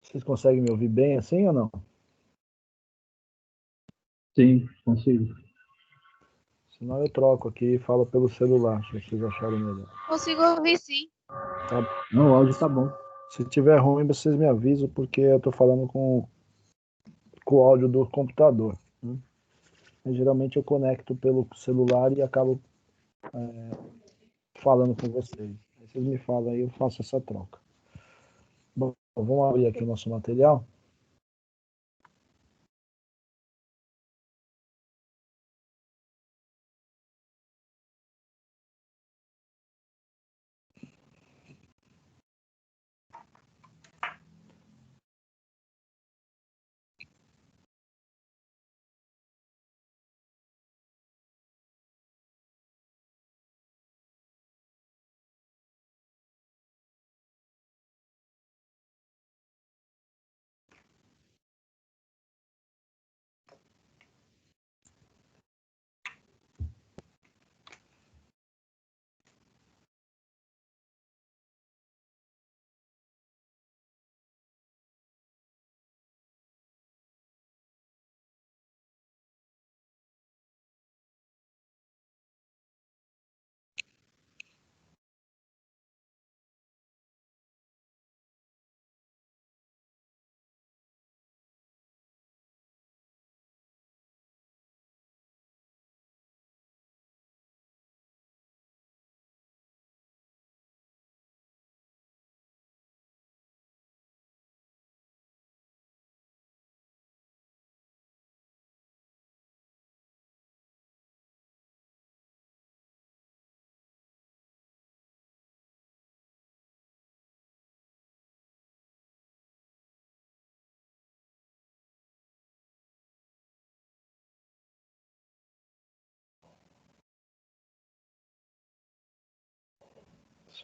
Vocês conseguem me ouvir bem assim ou não? Sim, consigo. Senão eu troco aqui e falo pelo celular, se vocês acharem melhor. Consigo ouvir sim. Tá? Não, o áudio tá bom. Se tiver ruim, vocês me avisam, porque eu estou falando com o áudio do computador, né? Mas, geralmente eu conecto pelo celular e acabo falando com vocês. Aí vocês me falam aí, eu faço essa troca. Bom, vamos abrir aqui o nosso material.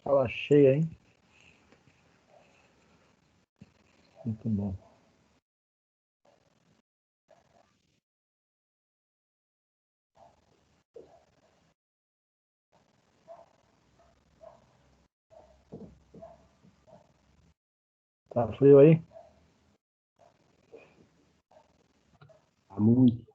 Fala cheia, hein? Muito bom. Tá frio aí? Tá muito.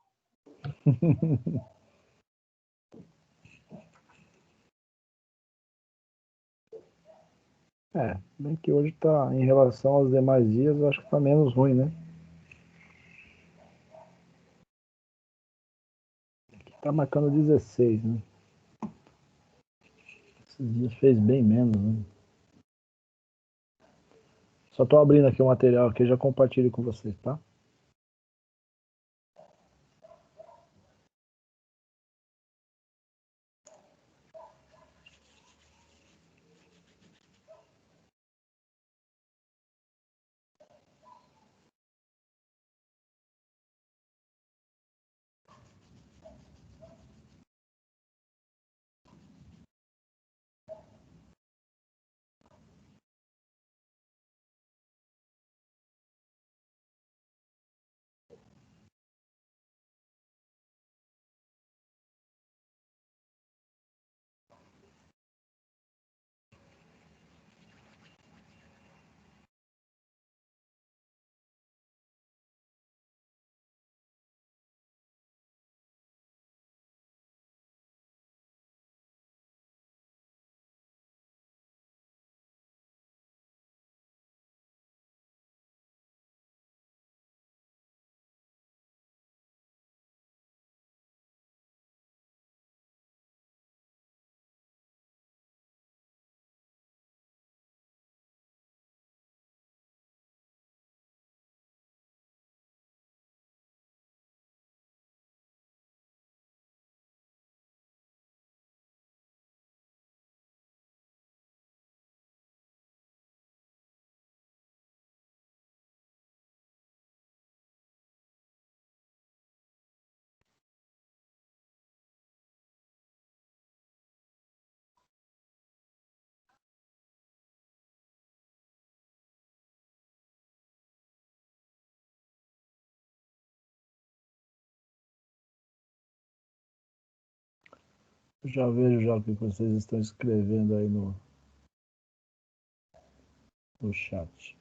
Bem que hoje tá, em relação aos demais dias, eu acho que tá menos ruim, né? Aqui tá marcando 16, né? Esses dias fez bem menos, né? Só tô abrindo aqui o material aqui, já compartilho com vocês, tá? Já vejo já o que vocês estão escrevendo aí no chat.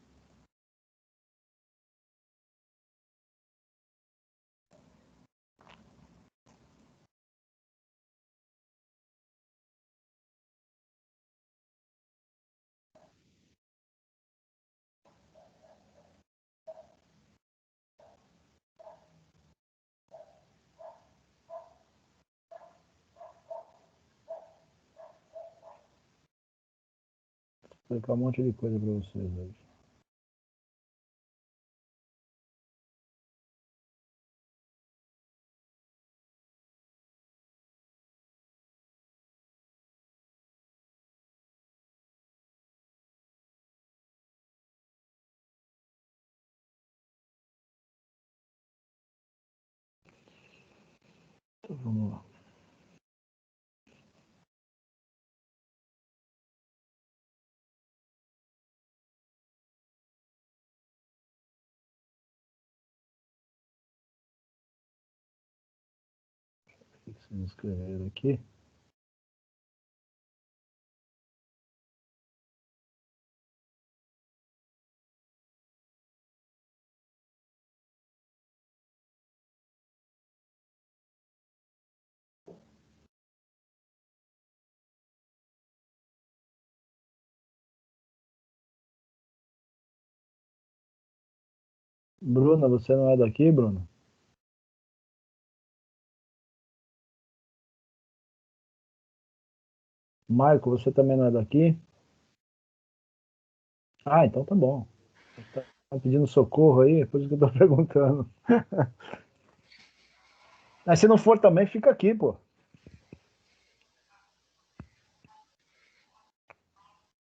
Vou explicar um monte de coisa para vocês hoje. Então, vamos lá. O que vocês escreveram aqui? Bruna, você não é daqui, Bruna? Marco, você também não é daqui? Ah, então tá bom. Tá pedindo socorro aí, é por isso que eu tô perguntando. Mas se não for também, fica aqui, pô.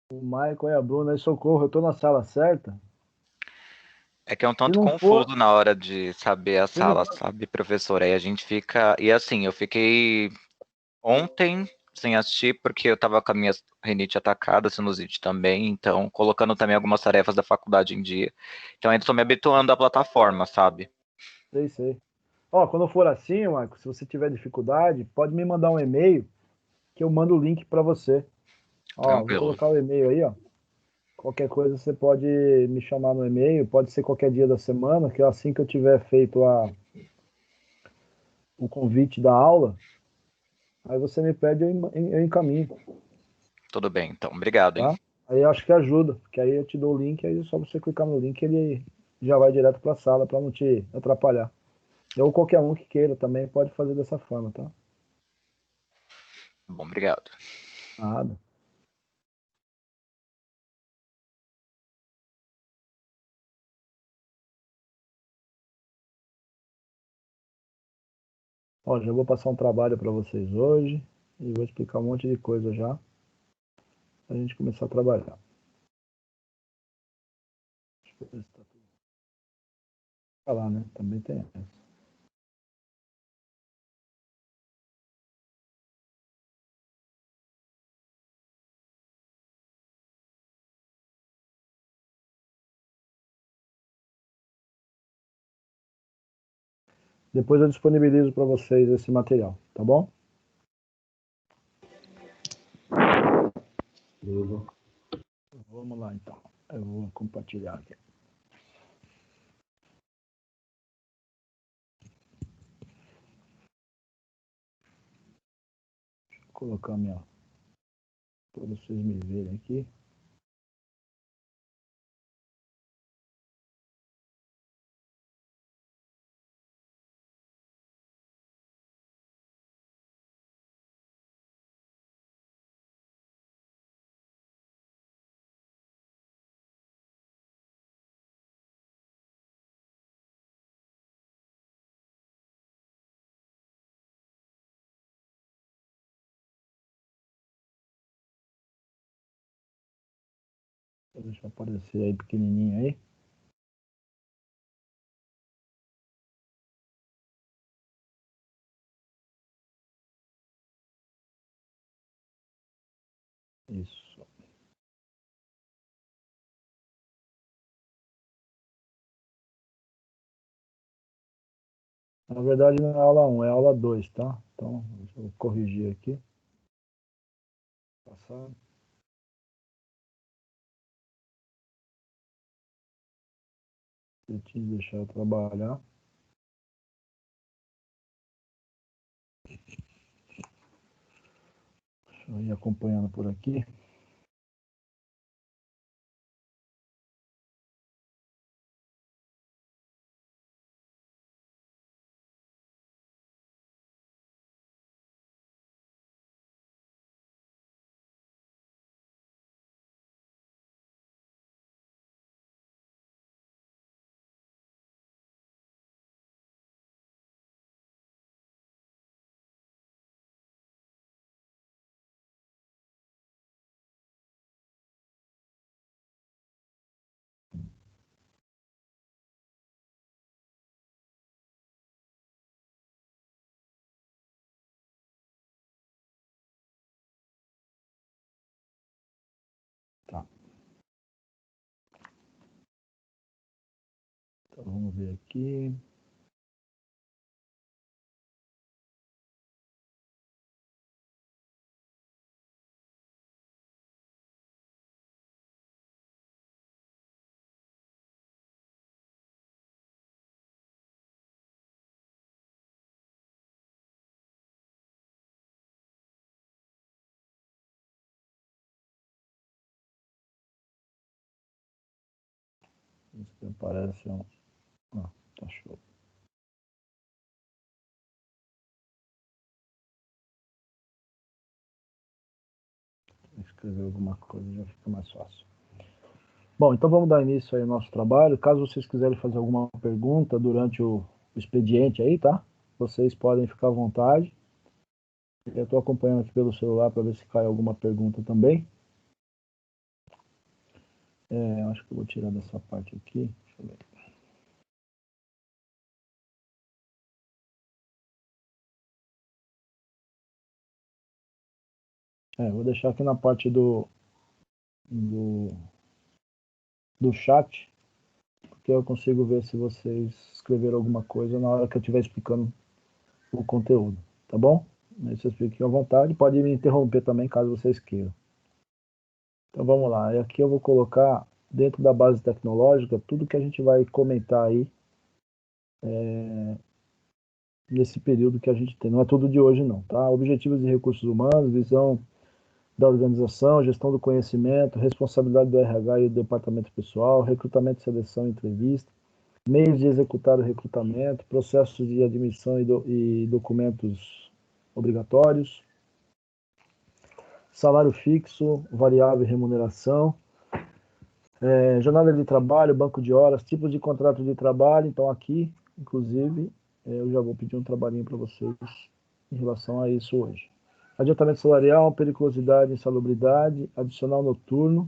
O Michael e a Bruna aí, socorro, eu tô na sala certa? É que é um Se tanto não for, confuso na hora de saber a se não sala, for, sabe, professor? Aí a gente fica. E assim, eu fiquei ontem sem assistir porque eu tava com a minha rinite atacada, sinusite também, então colocando também algumas tarefas da faculdade em dia. Então ainda tô me habituando à plataforma, sabe? sei. Ó, quando for assim, Marco, se você tiver dificuldade, pode me mandar um e-mail que eu mando o link para você. Ó, vou Tranquilo. colocar o e-mail aí, ó. Qualquer coisa você pode me chamar no e-mail, pode ser qualquer dia da semana, que assim que eu tiver feito o convite da aula, aí você me pede, eu encaminho, Tudo bem, então. Obrigado, hein? tá? Aí eu acho que ajuda, que aí eu te dou o link, aí é só você clicar no link, ele já vai direto para a sala para não te atrapalhar. Ou qualquer um que queira também pode fazer dessa forma, tá? Bom, obrigado. Nada. Ó, já vou passar um trabalho para vocês hoje e vou explicar um monte de coisa já, para a gente começar a trabalhar. Deixa eu ver se tá tudo. Falar, né? Também tem essa. Depois eu disponibilizo para vocês esse material, tá bom? Beleza. Vamos lá então. Eu vou compartilhar aqui. Vou colocar minha. Para vocês me verem aqui. Deixa eu aparecer aí pequenininho aí. Isso. Na verdade não é aula 1, é aula 2, tá? Então, deixa eu corrigir aqui. Passar. Deixar eu trabalhar. Deixa eu ir acompanhando por aqui. Então, vamos ver aqui. Isso que aparece um... Ah, tá show. Escrever alguma coisa já fica mais fácil. Bom, então vamos dar início aí ao nosso trabalho. Caso vocês quiserem fazer alguma pergunta durante o expediente aí, tá? Vocês podem ficar à vontade. Eu estou acompanhando aqui pelo celular para ver se cai alguma pergunta também. Acho que eu vou tirar dessa parte aqui. Deixa eu ver. Vou deixar aqui na parte do chat, porque eu consigo ver se vocês escreveram alguma coisa na hora que eu estiver explicando o conteúdo, tá bom? Aí vocês fiquem à vontade, pode me interromper também caso vocês queiram. Então vamos lá, e aqui eu vou colocar dentro da base tecnológica tudo que a gente vai comentar aí nesse período que a gente tem. Não é tudo de hoje não, tá? Objetivos de recursos humanos, visão da organização, gestão do conhecimento, responsabilidade do RH e do departamento pessoal, recrutamento, seleção e entrevista, meios de executar o recrutamento, processos de admissão e documentos obrigatórios, salário fixo, variável e remuneração, jornada de trabalho, banco de horas, tipos de contrato de trabalho. Então aqui, inclusive, eu já vou pedir um trabalhinho para vocês em relação a isso hoje. Adiantamento salarial, periculosidade, insalubridade, adicional noturno,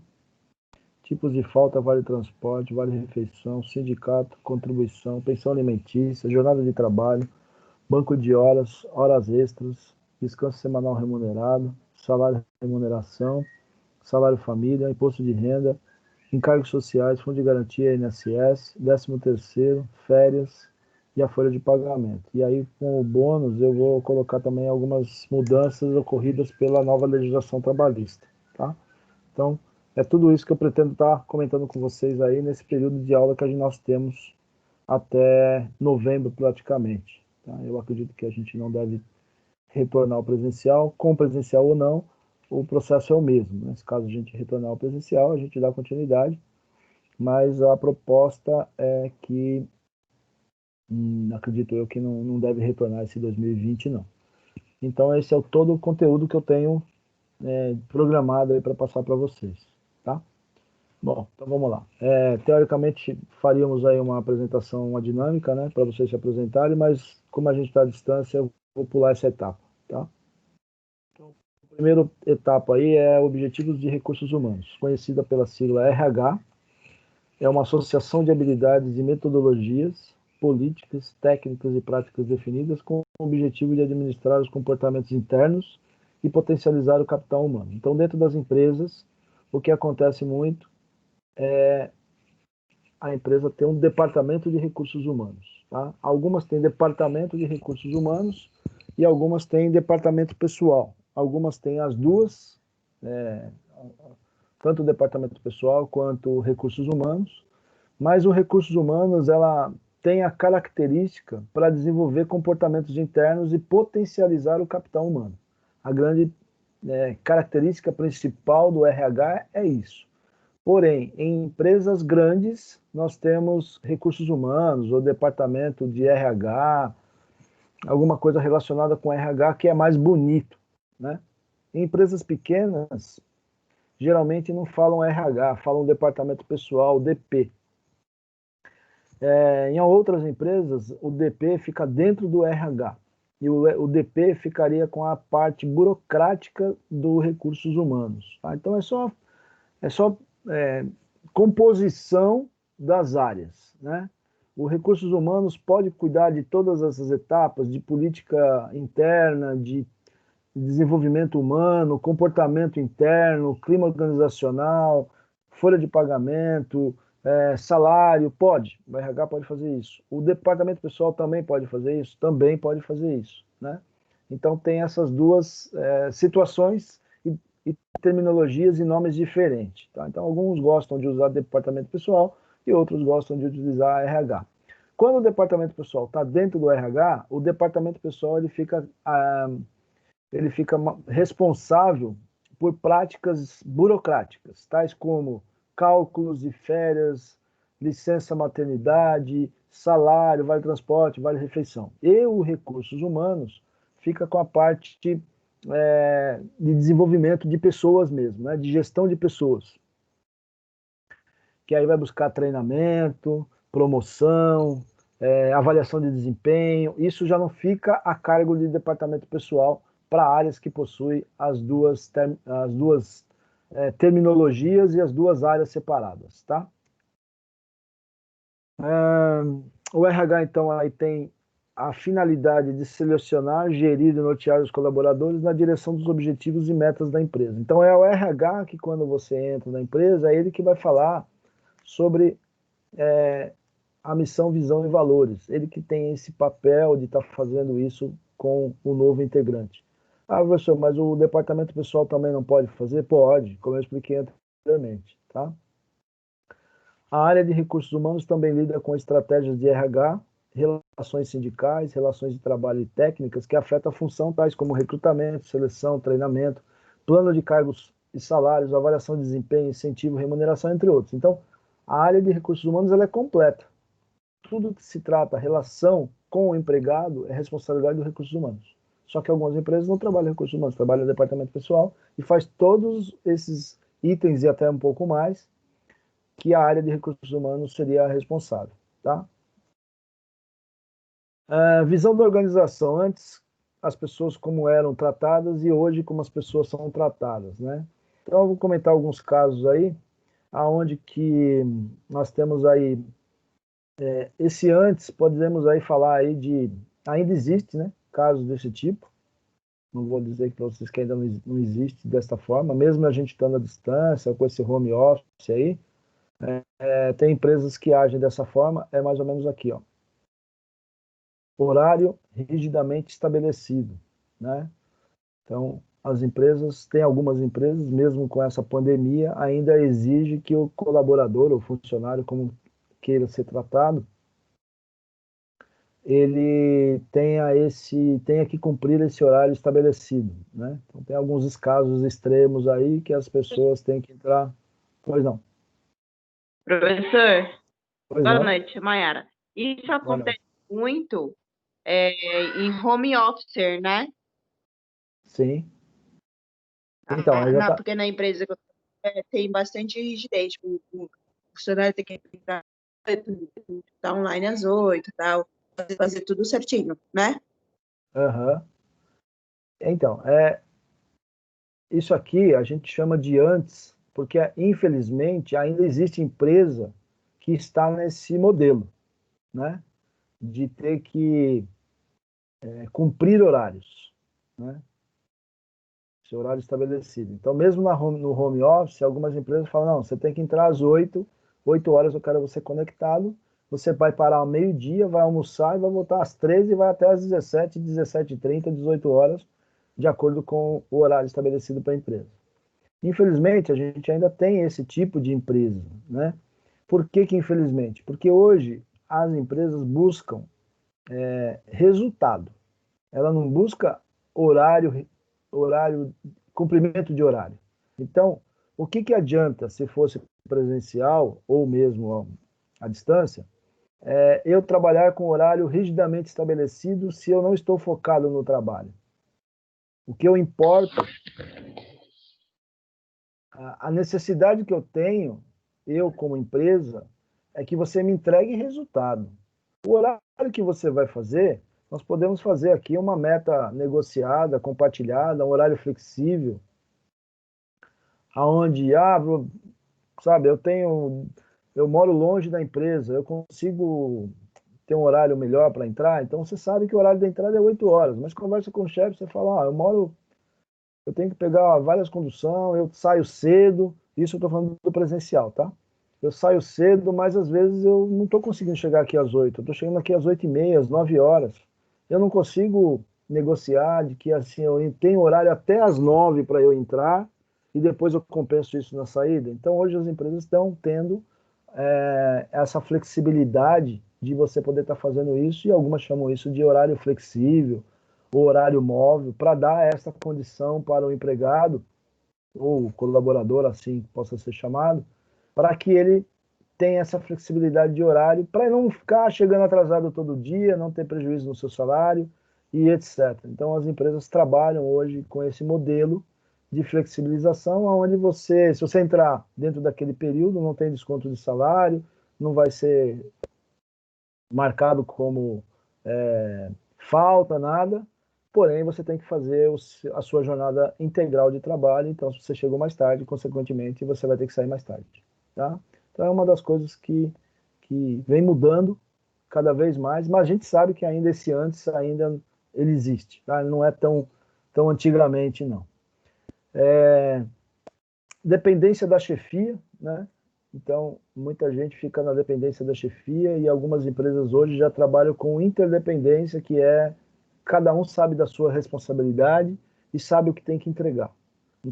tipos de falta, vale transporte, vale refeição, sindicato, contribuição, pensão alimentícia, jornada de trabalho, banco de horas, horas extras, descanso semanal remunerado, salário remuneração, salário família, imposto de renda, encargos sociais, fundo de garantia, INSS, 13º, férias e a folha de pagamento. E aí, com o bônus, eu vou colocar também algumas mudanças ocorridas pela nova legislação trabalhista, tá? Então, é tudo isso que eu pretendo estar comentando com vocês aí nesse período de aula que nós temos até novembro, praticamente. Tá? Eu acredito que a gente não deve retornar ao presencial, com presencial ou não, o processo é o mesmo. Né? Caso a gente retornar ao presencial, a gente dá continuidade, mas a proposta é que, acredito eu, que não deve retornar esse 2020, não. Então, esse é todo o conteúdo que eu tenho programado aí para passar para vocês, tá? Bom, então vamos lá. Teoricamente, faríamos aí uma apresentação, uma dinâmica, né, para vocês se apresentarem, mas como a gente está à distância, eu vou pular essa etapa, tá? Então, a primeira etapa aí é Objetivos de Recursos Humanos, conhecida pela sigla RH. É uma associação de habilidades e metodologias, políticas, técnicas e práticas definidas com o objetivo de administrar os comportamentos internos e potencializar o capital humano. Então, dentro das empresas, o que acontece muito é a empresa ter um departamento de recursos humanos. Tá? Algumas têm departamento de recursos humanos e algumas têm departamento pessoal. Algumas têm as duas, tanto o departamento pessoal quanto recursos humanos, mas o recursos humanos ela tem a característica para desenvolver comportamentos internos e potencializar o capital humano. A grande característica principal do RH é isso. Porém, em empresas grandes, nós temos recursos humanos, ou departamento de RH, alguma coisa relacionada com RH que é mais bonito, né? Em empresas pequenas, geralmente não falam RH, falam departamento pessoal, DP. Em outras empresas, o DP fica dentro do RH. E o DP ficaria com a parte burocrática do recursos humanos. Tá? Então, é só composição das áreas. Né? O recursos humanos pode cuidar de todas essas etapas, de política interna, de desenvolvimento humano, comportamento interno, clima organizacional, folha de pagamento, Salário, pode. O RH pode fazer isso. O departamento pessoal também pode fazer isso? Também pode fazer isso, né? Então, tem essas duas situações e terminologias e nomes diferentes, tá? Então, alguns gostam de usar departamento pessoal e outros gostam de utilizar RH. Quando o departamento pessoal está dentro do RH, o departamento pessoal ele fica responsável por práticas burocráticas, tais como cálculos de férias, licença maternidade, salário, vale transporte, vale refeição. E o recursos humanos fica com a parte de desenvolvimento de pessoas mesmo, né, de gestão de pessoas, que aí vai buscar treinamento, promoção, avaliação de desempenho. Isso já não fica a cargo de departamento pessoal para áreas que possuem as duas terminologias e as duas áreas separadas, tá? O RH, então, aí tem a finalidade de selecionar, gerir e nortear os colaboradores na direção dos objetivos e metas da empresa. Então, é o RH que, quando você entra na empresa, é ele que vai falar sobre a missão, visão e valores. Ele que tem esse papel de estar fazendo isso com o novo integrante. Ah, professor, mas o departamento pessoal também não pode fazer? Pode, como eu expliquei anteriormente, tá? A área de recursos humanos também lida com estratégias de RH, relações sindicais, relações de trabalho e técnicas que afetam a função, tais como recrutamento, seleção, treinamento, plano de cargos e salários, avaliação de desempenho, incentivo, remuneração, entre outros. Então, a área de recursos humanos ela é completa. Tudo que se trata relação com o empregado é responsabilidade dos recursos humanos. Só que algumas empresas não trabalham recursos humanos, trabalham no departamento pessoal e faz todos esses itens e até um pouco mais que a área de recursos humanos seria a responsável, tá? Visão da organização. Antes, as pessoas como eram tratadas e hoje como as pessoas são tratadas, né? Então, eu vou comentar alguns casos aí, aonde que nós temos aí esse antes, podemos aí falar aí de, ainda existe, né, casos desse tipo, não vou dizer para vocês que ainda não existe dessa forma, mesmo a gente estando à distância, com esse home office aí, tem empresas que agem dessa forma, é mais ou menos aqui, ó. Horário rigidamente estabelecido, né? Então, tem algumas empresas, mesmo com essa pandemia, ainda exige que o colaborador ou funcionário, como queira ser tratado, ele tenha que cumprir esse horário estabelecido, né? Então tem alguns casos extremos aí que as pessoas têm que entrar. Pois não. Professor, Pois boa não. noite, Mayara. Isso Boa noite. acontece muito em home office, né? Sim. Então, aí já tá. Porque na empresa tem bastante rigidez. Tipo, o funcionário tem que estar online às 8 e tal, fazer tudo certinho, né? Aham. Então, isso aqui a gente chama de antes, porque infelizmente ainda existe empresa que está nesse modelo, né? De ter que cumprir horários, né? Esse horário estabelecido. Então, mesmo no home office, algumas empresas falam, não, você tem que entrar às 8 horas eu quero você conectado, você vai parar ao meio-dia, vai almoçar e vai voltar às 13 e vai até às 17, 17h30, 18 horas, de acordo com o horário estabelecido para a empresa. Infelizmente, a gente ainda tem esse tipo de empresa, né? Por que que infelizmente? Porque hoje as empresas buscam resultado. Ela não busca horário, cumprimento de horário. Então, o que que adianta se fosse presencial ou mesmo à distância, eu trabalhar com horário rigidamente estabelecido se eu não estou focado no trabalho? O que eu importa, a necessidade que eu tenho, eu como empresa, é que você me entregue resultado. O horário que você vai fazer, nós podemos fazer aqui uma meta negociada, compartilhada, um horário flexível, aonde, sabe, eu moro longe da empresa, eu consigo ter um horário melhor para entrar, então você sabe que o horário da entrada é 8 horas, mas conversa com o chefe, você fala, eu tenho que pegar várias conduções, eu saio cedo, isso eu estou falando do presencial, tá? Eu saio cedo, mas às vezes eu não estou conseguindo chegar aqui às 8. Eu estou chegando aqui às 8h30, às 9 horas. Eu não consigo negociar de que assim eu tenho horário até às 9 para eu entrar e depois eu compenso isso na saída. Então hoje as empresas estão tendo essa flexibilidade de você poder estar fazendo isso, e algumas chamam isso de horário flexível ou horário móvel, para dar essa condição para o empregado ou colaborador, assim que possa ser chamado, para que ele tenha essa flexibilidade de horário, para não ficar chegando atrasado todo dia, não ter prejuízo no seu salário e etc. Então as empresas trabalham hoje com esse modelo de flexibilização, onde você, se você entrar dentro daquele período, não tem desconto de salário, não vai ser marcado como falta, nada, porém você tem que fazer a sua jornada integral de trabalho, então se você chegou mais tarde, consequentemente, você vai ter que sair mais tarde, tá? Então é uma das coisas que vem mudando cada vez mais, mas a gente sabe que ainda esse antes, ainda ele existe, tá? Ele não é tão antigamente, não. Dependência da chefia, né? Então, muita gente fica na dependência da chefia e algumas empresas hoje já trabalham com interdependência, que é cada um sabe da sua responsabilidade e sabe o que tem que entregar. Não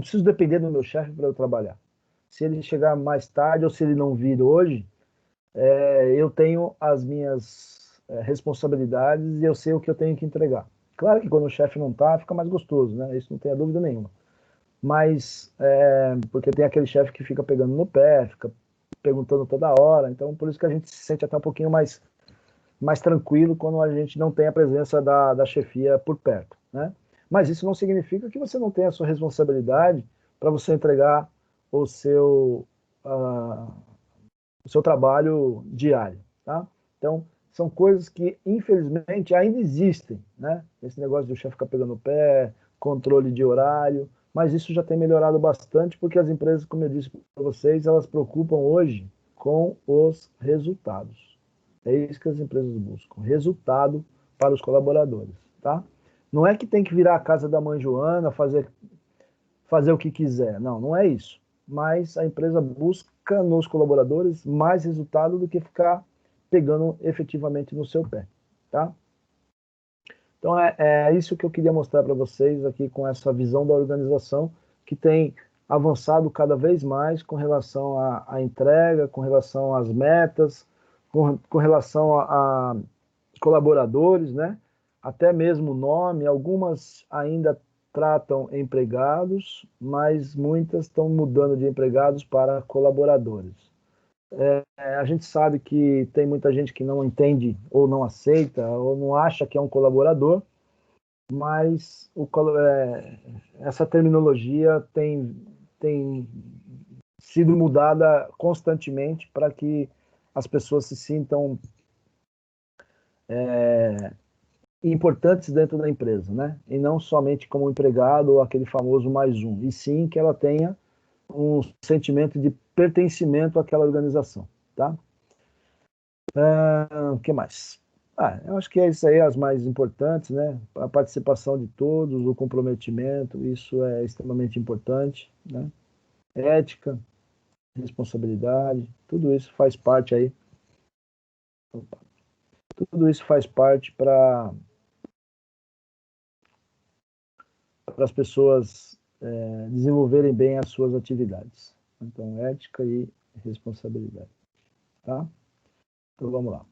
preciso depender do meu chefe para eu trabalhar. Se ele chegar mais tarde ou se ele não vir hoje, eu tenho as minhas responsabilidades e eu sei o que eu tenho que entregar. Claro que quando o chefe não está, fica mais gostoso, né? Isso não tem dúvida nenhuma. Mas, porque tem aquele chefe que fica pegando no pé, fica perguntando toda hora, então por isso que a gente se sente até um pouquinho mais tranquilo quando a gente não tem a presença da chefia por perto, né? Mas isso não significa que você não tenha a sua responsabilidade para você entregar o seu, uh, o seu trabalho diário, tá? Então, são coisas que, infelizmente, ainda existem, né? Esse negócio de o chefe ficar pegando o pé, controle de horário, mas isso já tem melhorado bastante, porque as empresas, como eu disse para vocês, elas preocupam hoje com os resultados. É isso que as empresas buscam, resultado para os colaboradores, tá? Não é que tem que virar a casa da mãe Joana, fazer o que quiser, não é isso. Mas a empresa busca nos colaboradores mais resultado do que ficar pegando efetivamente no seu pé, tá? Então é isso que eu queria mostrar para vocês aqui com essa visão da organização que tem avançado cada vez mais com relação à entrega, com relação às metas, com relação a colaboradores, né? Até mesmo o nome, algumas ainda tratam empregados, mas muitas estão mudando de empregados para colaboradores. A gente sabe que tem muita gente que não entende ou não aceita ou não acha que é um colaborador, mas essa terminologia tem sido mudada constantemente para que as pessoas se sintam importantes dentro da empresa, né? E não somente como empregado ou aquele famoso mais um, e sim que ela tenha um sentimento de pertencimento àquela organização, tá? O que mais? Eu acho que é isso aí, as mais importantes, né? A participação de todos, o comprometimento, isso é extremamente importante, né? Ética, responsabilidade, tudo isso faz parte aí. Tudo isso faz parte para as pessoas desenvolverem bem as suas atividades. Então, ética e responsabilidade, tá? Então, vamos lá.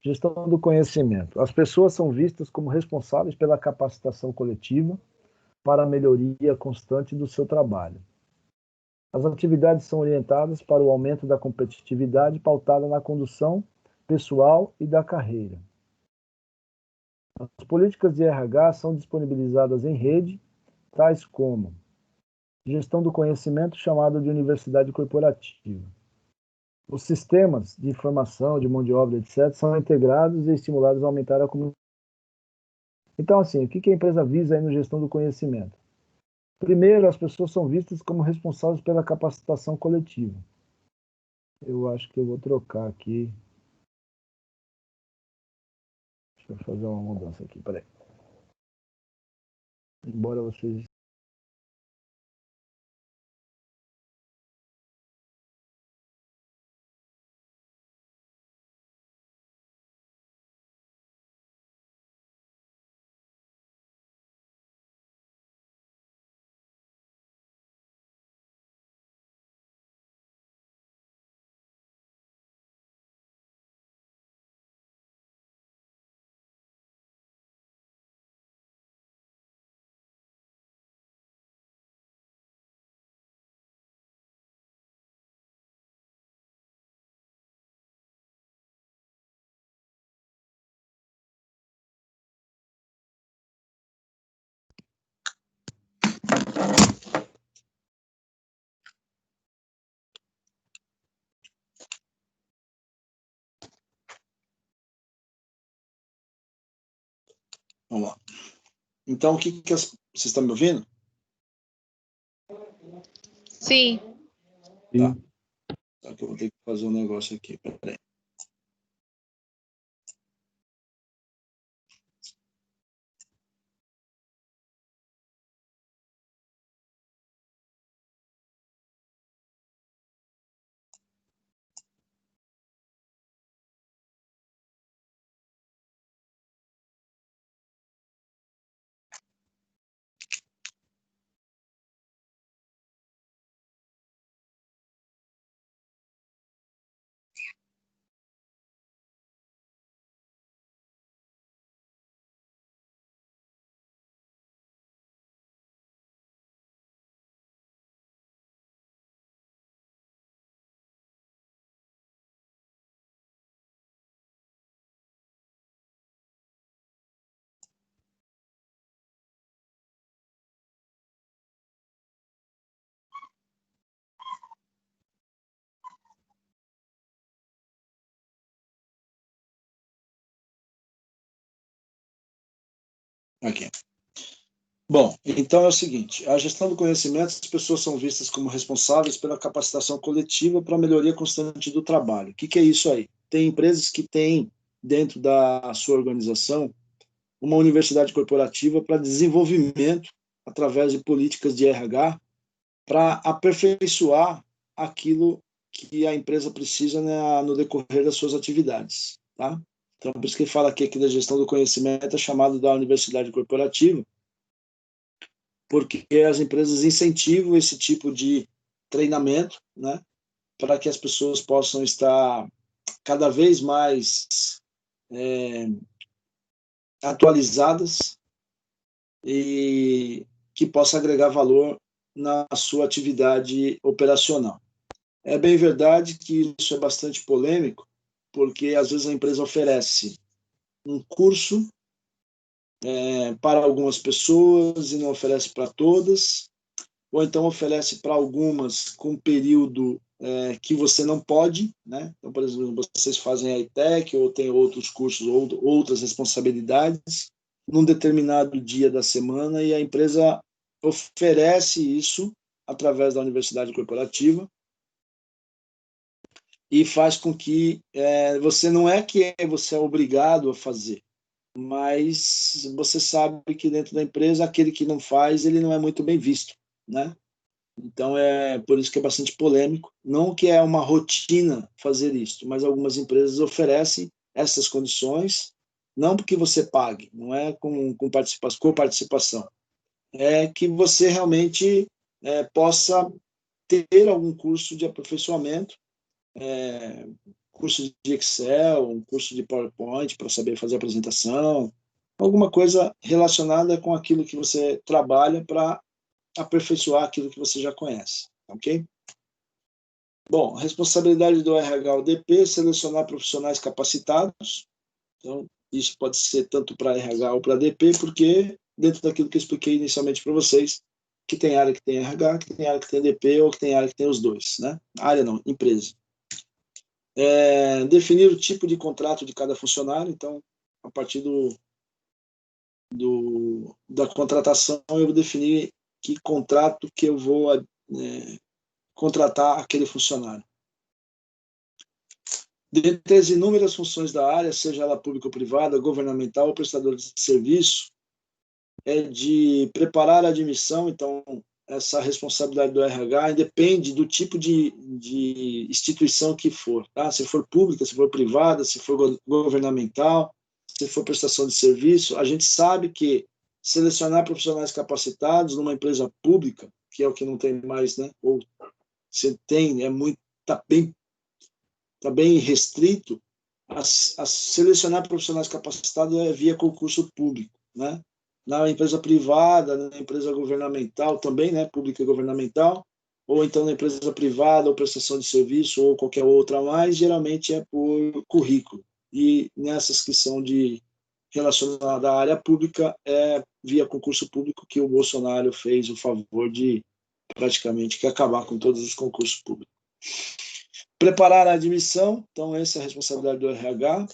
Gestão do conhecimento. As pessoas são vistas como responsáveis pela capacitação coletiva para a melhoria constante do seu trabalho. As atividades são orientadas para o aumento da competitividade pautada na condução pessoal e da carreira. As políticas de RH são disponibilizadas em rede, tais como gestão do conhecimento, chamada de universidade corporativa. Os sistemas de informação, de mão de obra, etc., são integrados e estimulados a aumentar a comunicação. Então, assim, o que a empresa visa aí no gestão do conhecimento? Primeiro, as pessoas são vistas como responsáveis pela capacitação coletiva. Eu acho que eu vou trocar aqui. Deixa eu fazer uma mudança aqui, peraí. Embora vocês Vamos lá. Então, vocês estão me ouvindo? Sim. Tá. Só que eu vou ter que fazer um negócio aqui. Peraí. Aqui. Bom, então é o seguinte, a gestão do conhecimento, as pessoas são vistas como responsáveis pela capacitação coletiva para a melhoria constante do trabalho. O que é isso aí? Tem empresas que têm, dentro da sua organização, uma universidade corporativa para desenvolvimento, através de políticas de RH, para aperfeiçoar aquilo que a empresa precisa no decorrer das suas atividades. Tá? Então, por isso que ele fala aqui da gestão do conhecimento, é chamado da universidade corporativa, porque as empresas incentivam esse tipo de treinamento, né, para que as pessoas possam estar cada vez mais atualizadas e que possa agregar valor na sua atividade operacional. É bem verdade que isso é bastante polêmico, porque às vezes a empresa oferece um curso para algumas pessoas e não oferece para todas, ou então oferece para algumas com período que você não pode, né? Então, por exemplo, vocês fazem a ITEC ou tem outros cursos ou outras responsabilidades num determinado dia da semana e a empresa oferece isso através da universidade corporativa e faz com que você não é que você é obrigado a fazer, mas você sabe que dentro da empresa aquele que não faz, ele não é muito bem visto, né? Então é por isso que é bastante polêmico. Não que é uma rotina fazer isso, mas algumas empresas oferecem essas condições, não porque você pague, não é com participação, é que você realmente possa ter algum curso de aperfeiçoamento, curso de Excel, um curso de PowerPoint para saber fazer apresentação, alguma coisa relacionada com aquilo que você trabalha para aperfeiçoar aquilo que você já conhece, ok? Bom, responsabilidade do RH-ODP, selecionar profissionais capacitados. Então, isso pode ser tanto para RH ou para DP, porque dentro daquilo que eu expliquei inicialmente para vocês, que tem área que tem RH, que tem área que tem DP, ou que tem área que tem os dois, né? Área não, empresa. Definir o tipo de contrato de cada funcionário. Então, a partir da contratação, eu vou definir que contrato que eu vou contratar aquele funcionário. Dentre as inúmeras funções da área, seja ela pública ou privada, governamental ou prestador de serviço, é de preparar a admissão. Então, essa responsabilidade do RH depende do tipo de instituição que for. Tá? Se for pública, se for privada, se for governamental, se for prestação de serviço, a gente sabe que selecionar profissionais capacitados numa empresa pública, que é o que não tem mais, né? Ou se tem, está bem restrito, a selecionar profissionais capacitados via concurso público, né? Na empresa privada, na empresa governamental também, né? Pública e governamental, ou então na empresa privada, ou prestação de serviço, ou qualquer outra mais, geralmente é por currículo. E nessas que são relacionadas à área pública, é via concurso público que o Bolsonaro fez o favor de praticamente acabar com todos os concursos públicos. Preparar a admissão, então essa é a responsabilidade do RH.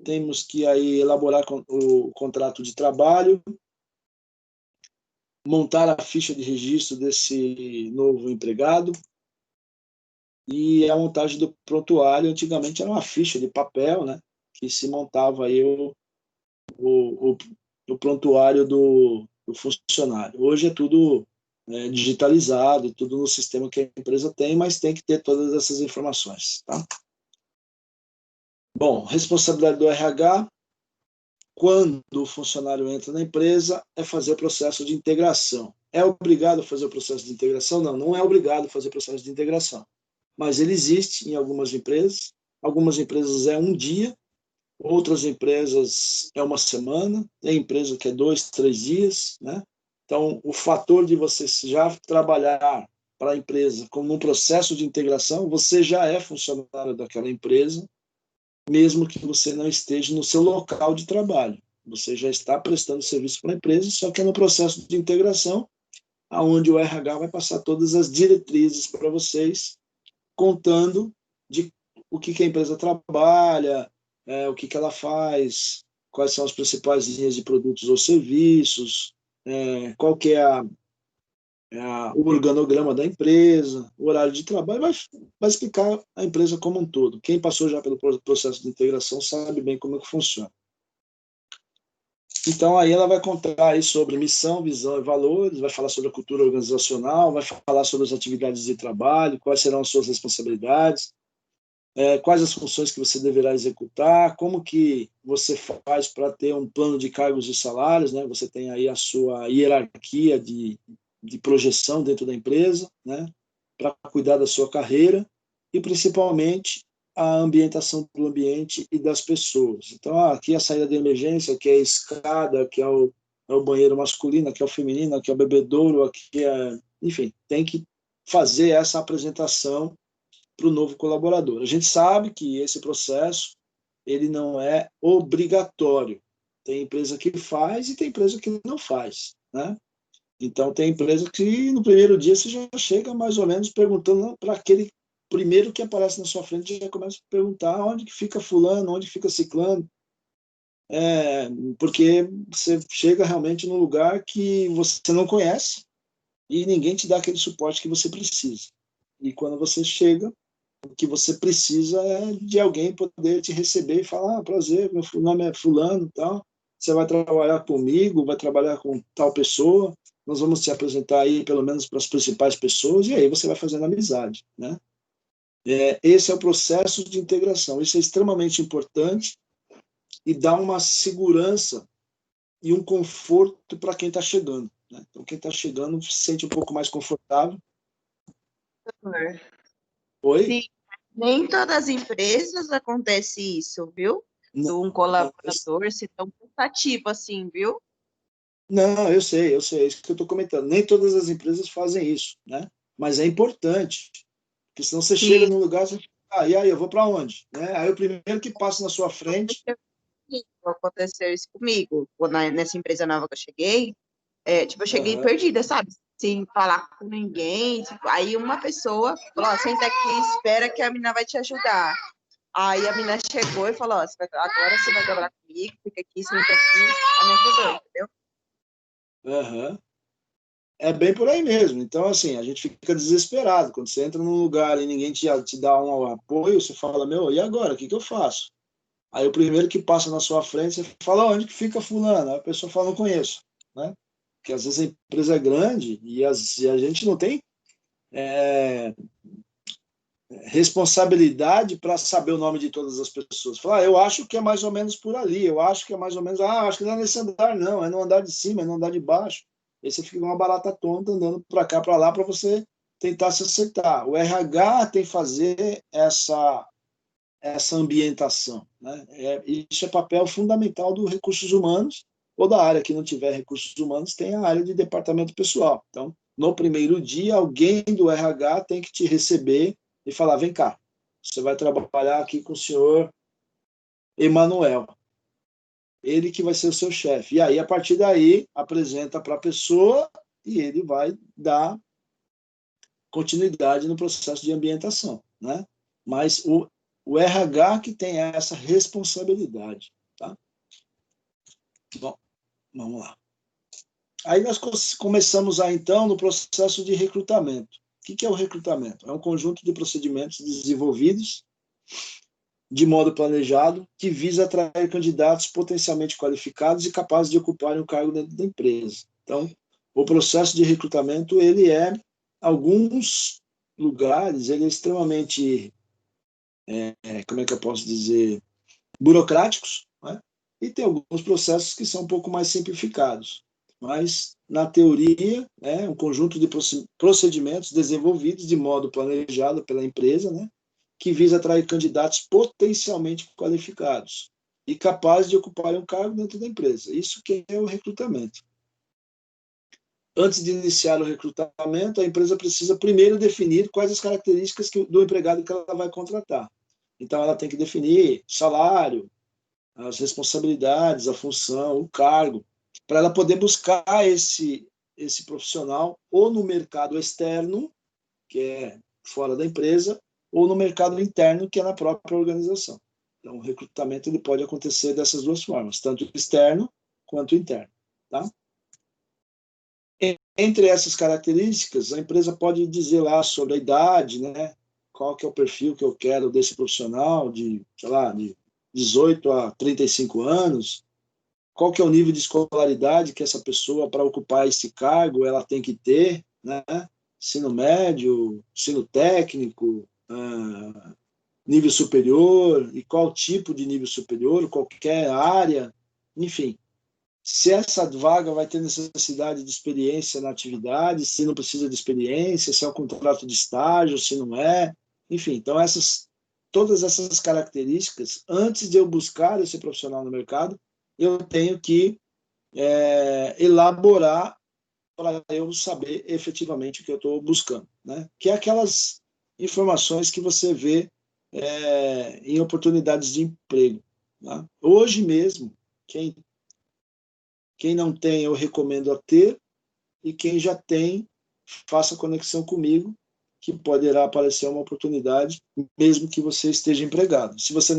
temos que aí elaborar o contrato de trabalho, montar a ficha de registro desse novo empregado e a montagem do prontuário. Antigamente era uma ficha de papel, né, que se montava aí o prontuário do funcionário. Hoje é tudo digitalizado, tudo no sistema que a empresa tem, mas tem que ter todas essas informações. Tá? Bom, responsabilidade do RH, quando o funcionário entra na empresa, é fazer o processo de integração. É obrigado a fazer o processo de integração? Não, não é obrigado a fazer o processo de integração. Mas ele existe em algumas empresas. Algumas empresas é um dia, outras empresas é uma semana, tem empresa que é 2, 3 dias, né? Então, o fator de você já trabalhar para a empresa como um processo de integração, você já é funcionário daquela empresa, mesmo que você não esteja no seu local de trabalho. Você já está prestando serviço para a empresa, só que é no processo de integração, onde o RH vai passar todas as diretrizes para vocês, contando de o que a empresa trabalha, o que ela faz, quais são as principais linhas de produtos ou serviços, qual que é o organograma da empresa, o horário de trabalho, vai explicar a empresa como um todo. Quem passou já pelo processo de integração sabe bem como é que funciona. Então, aí ela vai contar aí sobre missão, visão e valores, vai falar sobre a cultura organizacional, vai falar sobre as atividades de trabalho, quais serão as suas responsabilidades, quais as funções que você deverá executar, como que você faz para ter um plano de cargos e salários, né? Você tem aí a sua hierarquia de projeção dentro da empresa, né? Para cuidar da sua carreira e, principalmente, a ambientação do ambiente e das pessoas. Então, aqui é a saída de emergência, aqui é a escada, aqui é o banheiro masculino, aqui é o feminino, aqui é o bebedouro, aqui é... Enfim, tem que fazer essa apresentação para o novo colaborador. A gente sabe que esse processo ele não é obrigatório. Tem empresa que faz e tem empresa que não faz, né? Então, tem empresa que no primeiro dia você já chega mais ou menos perguntando para aquele primeiro que aparece na sua frente, já começa a perguntar onde que fica fulano, onde fica ciclano, porque você chega realmente num lugar que você não conhece e ninguém te dá aquele suporte que você precisa. E quando você chega, o que você precisa é de alguém poder te receber e falar, prazer, meu nome é fulano, tal, você vai trabalhar comigo, vai trabalhar com tal pessoa, nós vamos te apresentar aí pelo menos para as principais pessoas, e aí você vai fazendo amizade, né? Esse é o processo de integração, isso é extremamente importante e dá uma segurança e um conforto para quem está chegando, né? Então, quem está chegando se sente um pouco mais confortável. Oi? Sim, nem todas as empresas acontece isso, viu? De um colaborador ser tão prestativo assim, viu? Não, eu sei, é isso que eu estou comentando. Nem todas as empresas fazem isso, né? Mas é importante, porque senão você chega num lugar e e aí, eu vou para onde? Né? Aí o primeiro que passa na sua frente... Aconteceu isso comigo, nessa empresa nova que eu cheguei, eu cheguei perdida, sabe? Sem falar com ninguém, aí uma pessoa falou, senta aqui, espera que a menina vai te ajudar. Aí a menina chegou e falou, agora você vai trabalhar comigo, fica aqui, senta aqui, ela me ajudou, entendeu? É bem por aí mesmo. Então, assim, a gente fica desesperado. Quando você entra num lugar e ninguém te dá um apoio, você fala, e agora? O que eu faço? Aí o primeiro que passa na sua frente, você fala, onde que fica fulano? Aí a pessoa fala, não conheço, né? Porque às vezes a empresa é grande e a gente não tem responsabilidade para saber o nome de todas as pessoas. Falar, eu acho que é mais ou menos por ali, eu acho que é mais ou menos, acho que não é nesse andar, não, é no andar de cima, é no andar de baixo. Aí você fica uma barata tonta andando para cá, para lá, para você tentar se acertar. O RH tem que fazer essa ambientação, né? Isso é papel fundamental dos recursos humanos, ou da área que não tiver recursos humanos, tem a área de departamento pessoal. Então, no primeiro dia, alguém do RH tem que te receber e falar, vem cá, você vai trabalhar aqui com o senhor Emanuel, ele que vai ser o seu chefe. E aí, a partir daí, apresenta para a pessoa e ele vai dar continuidade no processo de ambientação, né? Mas o RH que tem essa responsabilidade. Bom, vamos lá. Aí nós começamos então no processo de recrutamento. O que é o recrutamento? É um conjunto de procedimentos desenvolvidos de modo planejado que visa atrair candidatos potencialmente qualificados e capazes de ocupar um cargo dentro da empresa. Então, o processo de recrutamento, ele é, alguns lugares, ele é extremamente, como é que eu posso dizer, burocráticos, né? E tem alguns processos que são um pouco mais simplificados. Mas, na teoria, é um conjunto de procedimentos desenvolvidos de modo planejado pela empresa, né, que visa atrair candidatos potencialmente qualificados e capazes de ocupar um cargo dentro da empresa. Isso que é o recrutamento. Antes de iniciar o recrutamento, a empresa precisa primeiro definir quais as características do empregado que ela vai contratar. Então, ela tem que definir salário, as responsabilidades, a função, o cargo, para ela poder buscar esse profissional ou no mercado externo, que é fora da empresa, ou no mercado interno, que é na própria organização. Então, o recrutamento ele pode acontecer dessas duas formas, tanto externo quanto interno. Tá? Entre essas características, a empresa pode dizer lá sobre a idade, né? Qual que é o perfil que eu quero desse profissional, de 18 a 35 anos, qual que é o nível de escolaridade que essa pessoa, para ocupar esse cargo, ela tem que ter, né? Ensino médio, ensino técnico, nível superior, e qual tipo de nível superior, qualquer área, enfim. Se essa vaga vai ter necessidade de experiência na atividade, se não precisa de experiência, se é um contrato de estágio, se não é, enfim. Então, todas essas características, antes de eu buscar esse profissional no mercado, eu tenho que elaborar para eu saber efetivamente o que eu estou buscando, né? Que é aquelas informações que você vê em oportunidades de emprego. Né? Hoje mesmo, quem não tem, eu recomendo a ter, e quem já tem, faça conexão comigo, que poderá aparecer uma oportunidade, mesmo que você esteja empregado. Se você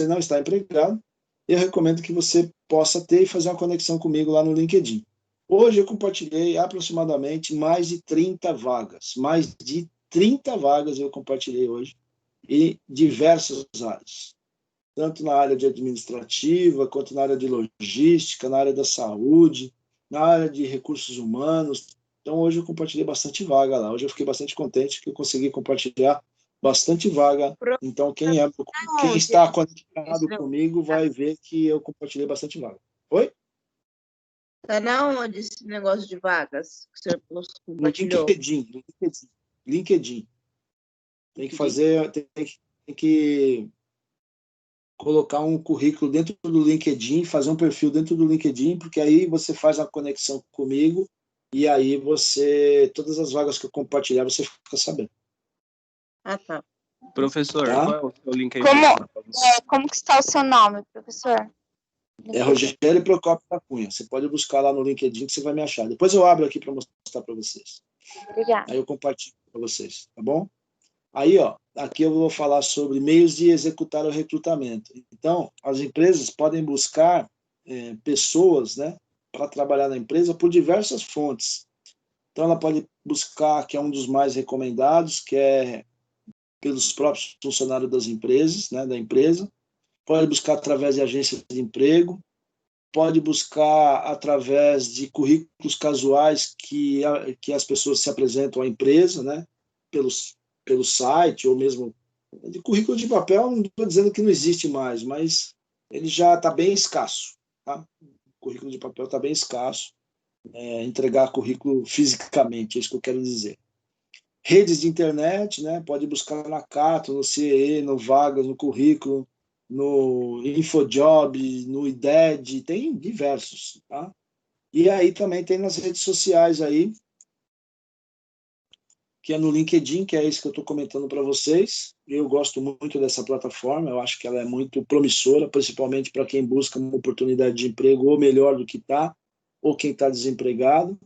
não está empregado, eu recomendo que você possa ter e fazer uma conexão comigo lá no LinkedIn. Hoje eu compartilhei aproximadamente mais de 30 vagas. Mais de 30 vagas eu compartilhei hoje, em diversas áreas. Tanto na área de administrativa, quanto na área de logística, na área da saúde, na área de recursos humanos. Então, hoje eu compartilhei bastante vaga lá. Hoje eu fiquei bastante contente que eu consegui compartilhar bastante vaga. Então, quem está conectado comigo vai ver que eu compartilhei bastante vaga. Oi? Tá na onde esse negócio de vagas que você compartilhou? No LinkedIn. Tem que fazer, tem que colocar um currículo dentro do LinkedIn, fazer um perfil dentro do LinkedIn, porque aí você faz a conexão comigo e aí todas as vagas que eu compartilhar, você fica sabendo. Ah, tá. Professor, Tá? qual é o seu LinkedIn? Como que está o seu nome, professor? É Rogério Procópio da Cunha. Você pode buscar lá no LinkedIn que você vai me achar. Depois eu abro aqui para mostrar para vocês. Obrigada. Aí eu compartilho para vocês, tá bom? Aí, aqui eu vou falar sobre meios de executar o recrutamento. Então, as empresas podem buscar pessoas, né, para trabalhar na empresa por diversas fontes. Então, ela pode buscar, que é um dos mais recomendados, que é pelos próprios funcionários das empresas, né, da empresa. Pode buscar através de agências de emprego. Pode buscar através de currículos casuais que as pessoas se apresentam à empresa, né, pelo site, ou mesmo de currículo de papel. Não estou dizendo que não existe mais, mas ele já está bem escasso. Tá? O currículo de papel está bem escasso. Entregar currículo fisicamente, é isso que eu quero dizer. Redes de internet, né? Pode buscar na Cato, no CEE, no Vagas, no Currículo, no InfoJob, no IDED, tem diversos. Tá? E aí também tem nas redes sociais aí, que é no LinkedIn, que é isso que eu estou comentando para vocês. Eu gosto muito dessa plataforma, eu acho que ela é muito promissora, principalmente para quem busca uma oportunidade de emprego, ou melhor do que está, ou quem está desempregado.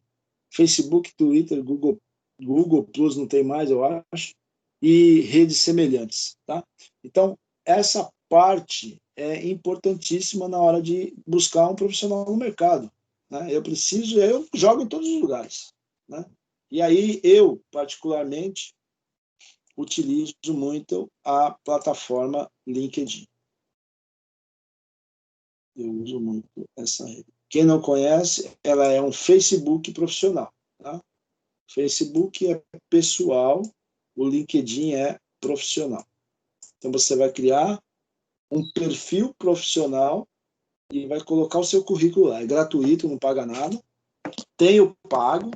Facebook, Twitter, Google Plus não tem mais, eu acho, e redes semelhantes. Tá? Então, essa parte é importantíssima na hora de buscar um profissional no mercado, né? Eu jogo em todos os lugares, né? E aí eu, particularmente, utilizo muito a plataforma LinkedIn. Eu uso muito essa rede. Quem não conhece, ela é um Facebook profissional, tá? Facebook é pessoal, o LinkedIn é profissional. Então você vai criar um perfil profissional e vai colocar o seu currículo lá. É gratuito, não paga nada. Tem o pago,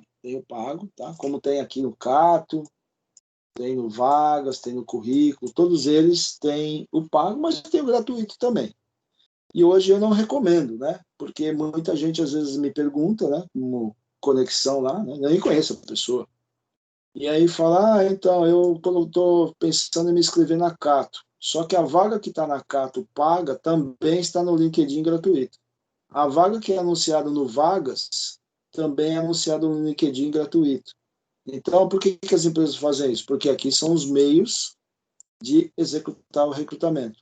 tá? Como tem aqui no Cato, tem no Vagas, tem no Currículo, todos eles têm o pago, mas tem o gratuito também. E hoje eu não recomendo, né? Porque muita gente às vezes me pergunta, né? Como conexão lá, né? Eu nem conheço a pessoa. E aí fala, então, eu estou pensando em me inscrever na Cato. Só que a vaga que está na Cato paga também está no LinkedIn gratuito. A vaga que é anunciada no Vagas também é anunciada no LinkedIn gratuito. Então, por que as empresas fazem isso? Porque aqui são os meios de executar o recrutamento.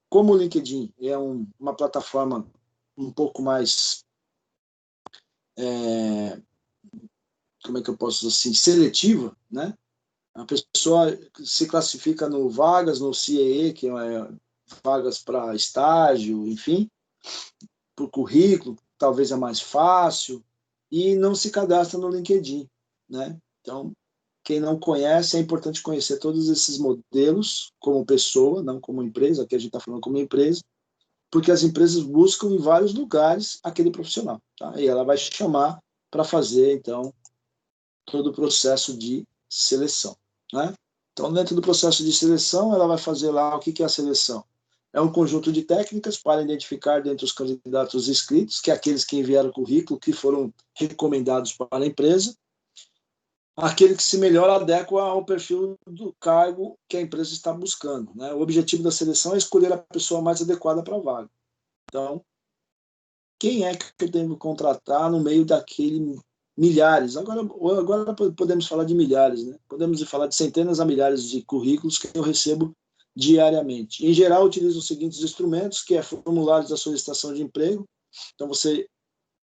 Como o LinkedIn é uma plataforma um pouco mais, como é que eu posso dizer assim, seletiva, né? A pessoa se classifica no vagas, no CEE, que é vagas para estágio, enfim, por currículo, talvez é mais fácil, e não se cadastra no LinkedIn, né? Então, quem não conhece, é importante conhecer todos esses modelos como pessoa, não como empresa, aqui a gente está falando como empresa, porque as empresas buscam em vários lugares aquele profissional, tá? E ela vai chamar para fazer, então, todo o processo de seleção, né? Então, dentro do processo de seleção, ela vai fazer lá o que é a seleção. É um conjunto de técnicas para identificar dentre os candidatos inscritos, que é aqueles que enviaram o currículo, que foram recomendados para a empresa, aquele que se melhor adequa ao perfil do cargo que a empresa está buscando, né? O objetivo da seleção é escolher a pessoa mais adequada para a vaga. Então, quem é que eu devo contratar no meio daquele milhares? Agora podemos falar de milhares, né? Podemos falar de centenas a milhares de currículos que eu recebo diariamente. Em geral, eu utilizo os seguintes instrumentos, que é formulários da solicitação de emprego. Então, você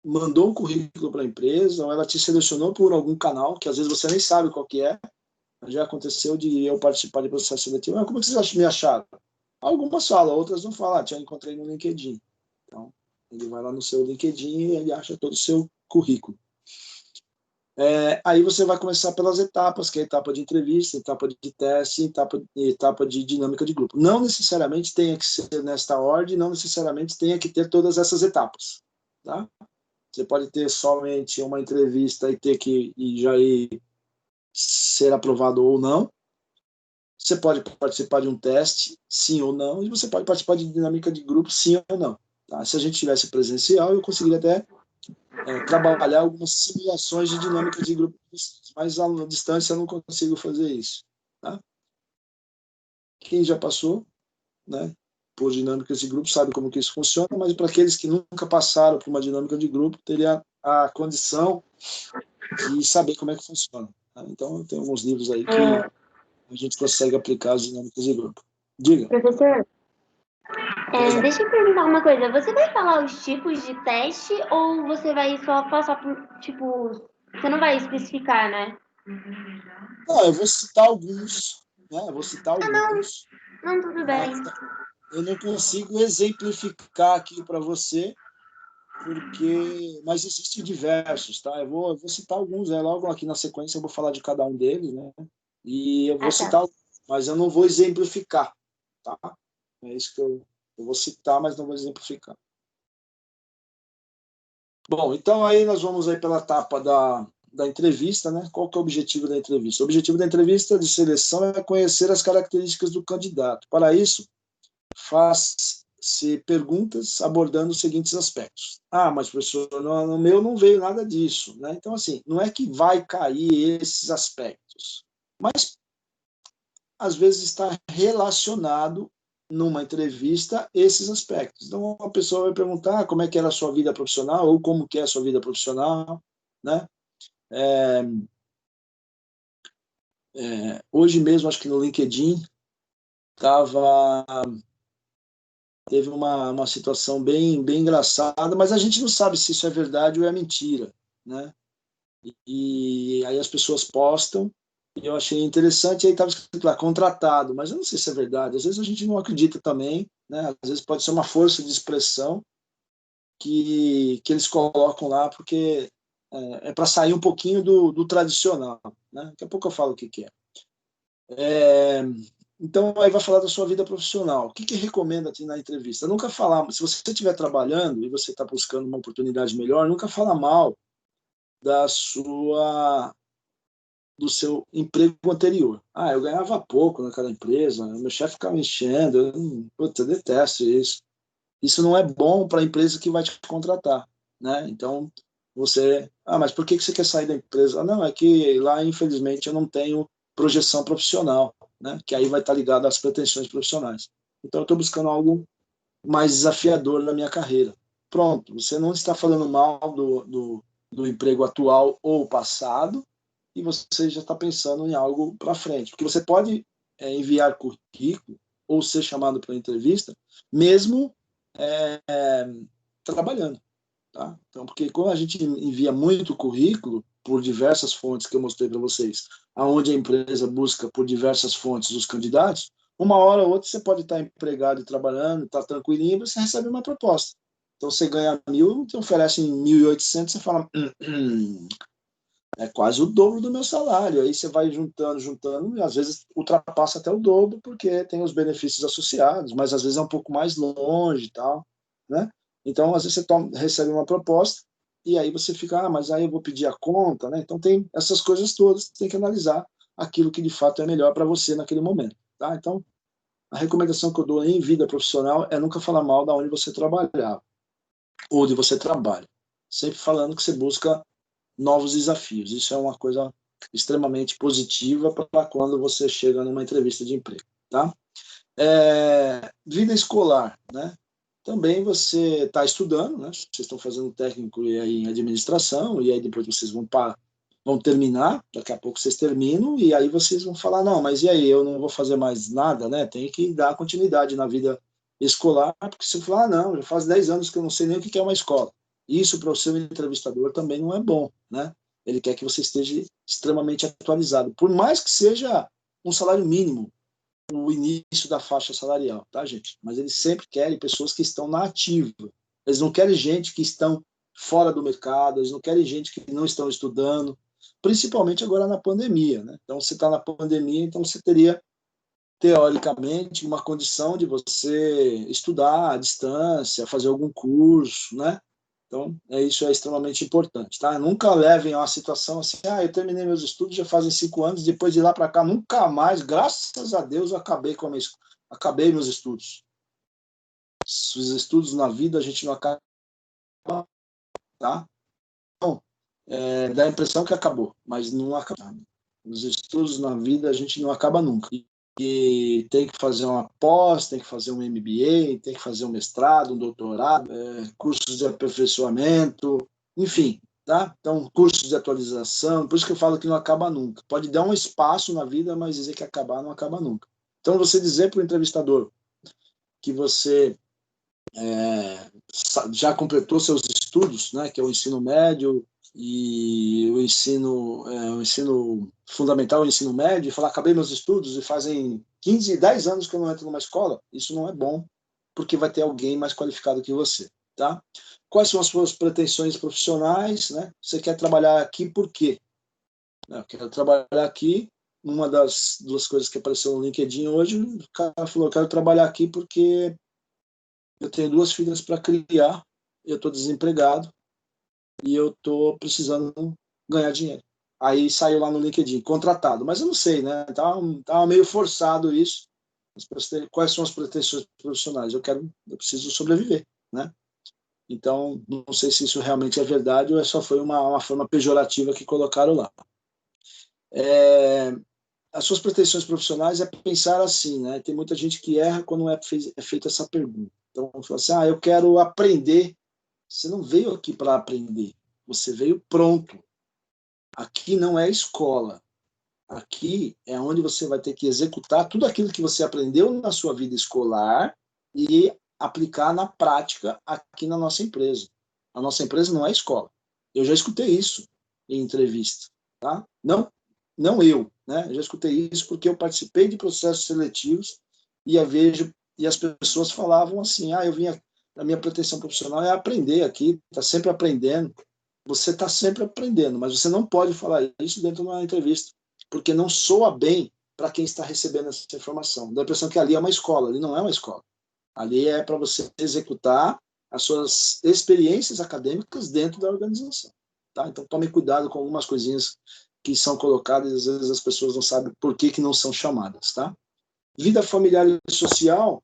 mandou um currículo para a empresa, ou ela te selecionou por algum canal, que às vezes você nem sabe qual que é. Já aconteceu de eu participar de processo seletivo. Como que vocês me acharam? Algumas falam, outras não falam. Já encontrei no LinkedIn. Então, ele vai lá no seu LinkedIn e ele acha todo o seu currículo. Aí você vai começar pelas etapas, que é a etapa de entrevista, etapa de teste, etapa de dinâmica de grupo. Não necessariamente tenha que ser nesta ordem, não necessariamente tenha que ter todas essas etapas. Tá? Você pode ter somente uma entrevista e ter que já ir ser aprovado ou não. Você pode participar de um teste, sim ou não, e você pode participar de dinâmica de grupo, sim ou não. Tá? Se a gente tivesse presencial, eu conseguiria até trabalhar algumas simulações de dinâmica de grupo, mas à distância eu não consigo fazer isso. Tá? Quem já passou, né, por dinâmicas de grupo sabe como que isso funciona, mas para aqueles que nunca passaram por uma dinâmica de grupo, teria a condição de saber como é que funciona. Tá? Então, tem alguns livros aí que a gente consegue aplicar as dinâmicas de grupo. Diga. Professor, deixa eu perguntar uma coisa. Você vai falar os tipos de teste ou você vai só passar por, tipo, você não vai especificar, né? Não, eu vou citar alguns, né? Eu vou citar alguns. Não, tudo bem. Eu não consigo exemplificar aqui para você, mas existem diversos, tá? Eu vou citar alguns, logo aqui na sequência eu vou falar de cada um deles, né? E eu vou citar, mas eu não vou exemplificar, tá? É isso que eu vou citar, mas não vou exemplificar. Bom, então aí nós vamos aí pela etapa da entrevista, né? Qual que é o objetivo da entrevista? O objetivo da entrevista de seleção é conhecer as características do candidato. Para isso, faz-se perguntas abordando os seguintes aspectos. Mas professor, no meu não veio nada disso, né? Então, assim, não é que vai cair esses aspectos, mas às vezes está relacionado numa entrevista esses aspectos. Então, uma pessoa vai perguntar como é que era a sua vida profissional ou como que é a sua vida profissional, né? Hoje mesmo, acho que no LinkedIn, estava teve uma situação bem engraçada, mas a gente não sabe se isso é verdade ou é mentira, né? E aí as pessoas postam, e eu achei interessante, e aí estava escrito lá, contratado, mas eu não sei se é verdade, às vezes a gente não acredita também, né? Às vezes pode ser uma força de expressão que eles colocam lá, porque é para sair um pouquinho do tradicional, né? Daqui a pouco eu falo o que é. Então, aí vai falar da sua vida profissional. O que recomenda na entrevista? Nunca falar, se você estiver trabalhando e você está buscando uma oportunidade melhor, nunca fala mal do seu emprego anterior. Eu ganhava pouco naquela empresa, meu chefe ficava me enchendo, eu detesto isso. Isso não é bom para a empresa que vai te contratar, né? Então, mas por que você quer sair da empresa? Não, é que lá, infelizmente, eu não tenho projeção profissional, né? Que aí vai estar ligado às pretensões profissionais. Então, eu estou buscando algo mais desafiador na minha carreira. Pronto, você não está falando mal do emprego atual ou passado, e você já está pensando em algo para frente. Porque você pode enviar currículo ou ser chamado para entrevista, mesmo trabalhando. Tá? Então, porque quando a gente envia muito currículo por diversas fontes que eu mostrei para vocês, aonde a empresa busca por diversas fontes os candidatos, uma hora ou outra você pode estar empregado e trabalhando, está tranquilinho, você recebe uma proposta. Então você ganha 1.000, te oferecem 1.800, você fala, é quase o dobro do meu salário. Aí você vai juntando, e às vezes ultrapassa até o dobro, porque tem os benefícios associados, mas às vezes é um pouco mais longe e tal, né? Então, às vezes você recebe uma proposta, e aí você fica, mas aí eu vou pedir a conta, né? Então tem essas coisas todas, tem que analisar aquilo que de fato é melhor para você naquele momento, tá? Então, a recomendação que eu dou em vida profissional é nunca falar mal da onde você trabalhava, ou de você trabalha. Sempre falando que você busca novos desafios. Isso é uma coisa extremamente positiva para quando você chega numa entrevista de emprego, tá? Vida escolar, né? Também você está estudando, né? Vocês estão fazendo técnico aí em administração, e aí depois vocês vão terminar, daqui a pouco vocês terminam, e aí vocês vão falar, não, mas e aí, eu não vou fazer mais nada, né? Tem que dar continuidade na vida escolar, porque você fala, não, já faz 10 anos que eu não sei nem o que é uma escola. Isso para o seu entrevistador também não é bom, né? Ele quer que você esteja extremamente atualizado, por mais que seja um salário mínimo, o início da faixa salarial, tá, gente? Mas eles sempre querem pessoas que estão na ativa. Eles não querem gente que estão fora do mercado, eles não querem gente que não estão estudando, principalmente agora na pandemia, né? Então, se está na pandemia, então você teria, teoricamente, uma condição de você estudar à distância, fazer algum curso, né? Então, isso é extremamente importante, tá? Nunca levem a uma situação assim, eu terminei meus estudos já fazem 5 anos, depois de lá para cá, nunca mais, graças a Deus, eu acabei meus estudos. Os estudos na vida a gente não acaba, tá? Então, dá a impressão que acabou, mas não acaba. Os estudos na vida a gente não acaba nunca. E tem que fazer uma pós, tem que fazer um MBA, tem que fazer um mestrado, um doutorado, cursos de aperfeiçoamento, enfim, tá? Então, cursos de atualização, por isso que eu falo que não acaba nunca. Pode dar um espaço na vida, mas dizer que acabar não acaba nunca. Então, você dizer para o entrevistador que você já completou seus estudos, né, que é o ensino médio e o ensino fundamental, o ensino médio, e falar, acabei meus estudos e fazem 10 anos que eu não entro numa escola, isso não é bom, porque vai ter alguém mais qualificado que você, tá? Quais são as suas pretensões profissionais, né? Você quer trabalhar aqui por quê? Eu quero trabalhar aqui, uma das duas coisas que apareceu no LinkedIn hoje, o cara falou, eu quero trabalhar aqui porque eu tenho 2 filhas para criar, eu estou desempregado e eu estou precisando ganhar dinheiro. Aí saiu lá no LinkedIn, contratado. Mas eu não sei, né? Tava meio forçado isso. Quais são as pretensões profissionais? Eu preciso sobreviver, né? Então, não sei se isso realmente é verdade ou só foi uma forma pejorativa que colocaram lá. As suas pretensões profissionais é pensar assim, né? Tem muita gente que erra quando é feita essa pergunta. Então, fala assim, eu quero aprender. Você não veio aqui para aprender, você veio pronto. Aqui não é escola. Aqui é onde você vai ter que executar tudo aquilo que você aprendeu na sua vida escolar e aplicar na prática aqui na nossa empresa. A nossa empresa não é escola. Eu já escutei isso em entrevista, tá? Não eu, né? Eu já escutei isso porque eu participei de processos seletivos e as pessoas falavam assim, eu vim aqui, a minha pretensão profissional é aprender aqui, está sempre aprendendo. Você está sempre aprendendo, mas você não pode falar isso dentro de uma entrevista, porque não soa bem para quem está recebendo essa informação. Dá a impressão que ali é uma escola, ali não é uma escola. Ali é para você executar as suas experiências acadêmicas dentro da organização. Tá? Então, tome cuidado com algumas coisinhas que são colocadas e às vezes as pessoas não sabem por que não são chamadas. Tá? Vida familiar e social...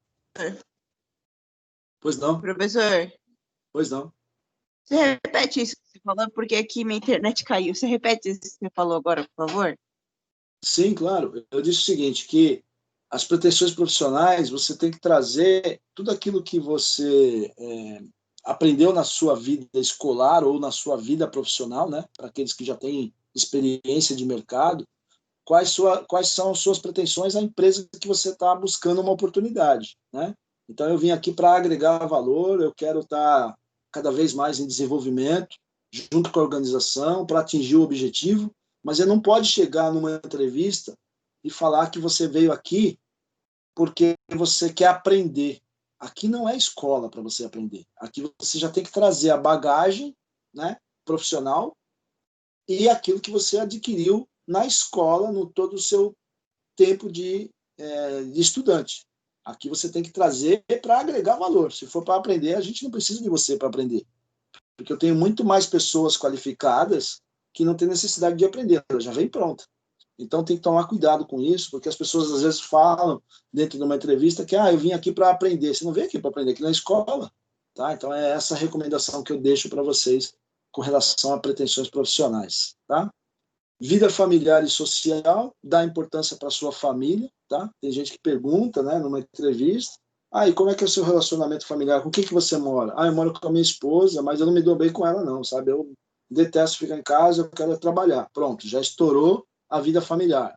Pois não, Professor, pois não. você repete isso que você falou, porque aqui minha internet caiu. Você repete isso que você falou agora, por favor? Sim, claro. Eu disse o seguinte, que as pretensões profissionais, você tem que trazer tudo aquilo que você aprendeu na sua vida escolar ou na sua vida profissional, né? Para aqueles que já têm experiência de mercado, quais são as suas pretensões à empresa que você está buscando uma oportunidade, né? Então, eu vim aqui para agregar valor, eu quero estar cada vez mais em desenvolvimento, junto com a organização, para atingir o objetivo, mas você não pode chegar numa entrevista e falar que você veio aqui porque você quer aprender. Aqui não é escola para você aprender. Aqui você já tem que trazer a bagagem, né, profissional e aquilo que você adquiriu na escola, no todo o seu tempo de estudante. Aqui você tem que trazer para agregar valor. Se for para aprender, a gente não precisa de você para aprender. Porque eu tenho muito mais pessoas qualificadas que não têm necessidade de aprender, ela já vem pronta. Então tem que tomar cuidado com isso, porque as pessoas às vezes falam dentro de uma entrevista que eu vim aqui para aprender. Você não veio aqui para aprender, aqui na escola. Tá? Então é essa recomendação que eu deixo para vocês com relação a pretensões profissionais. Tá? Vida familiar e social, dá importância para a sua família. Tá? Tem gente que pergunta, né, numa entrevista, e como é que é o seu relacionamento familiar? Com quem que você mora? Eu moro com a minha esposa, mas eu não me dou bem com ela, não, sabe? Eu detesto ficar em casa, eu quero trabalhar. Pronto, já estourou a vida familiar.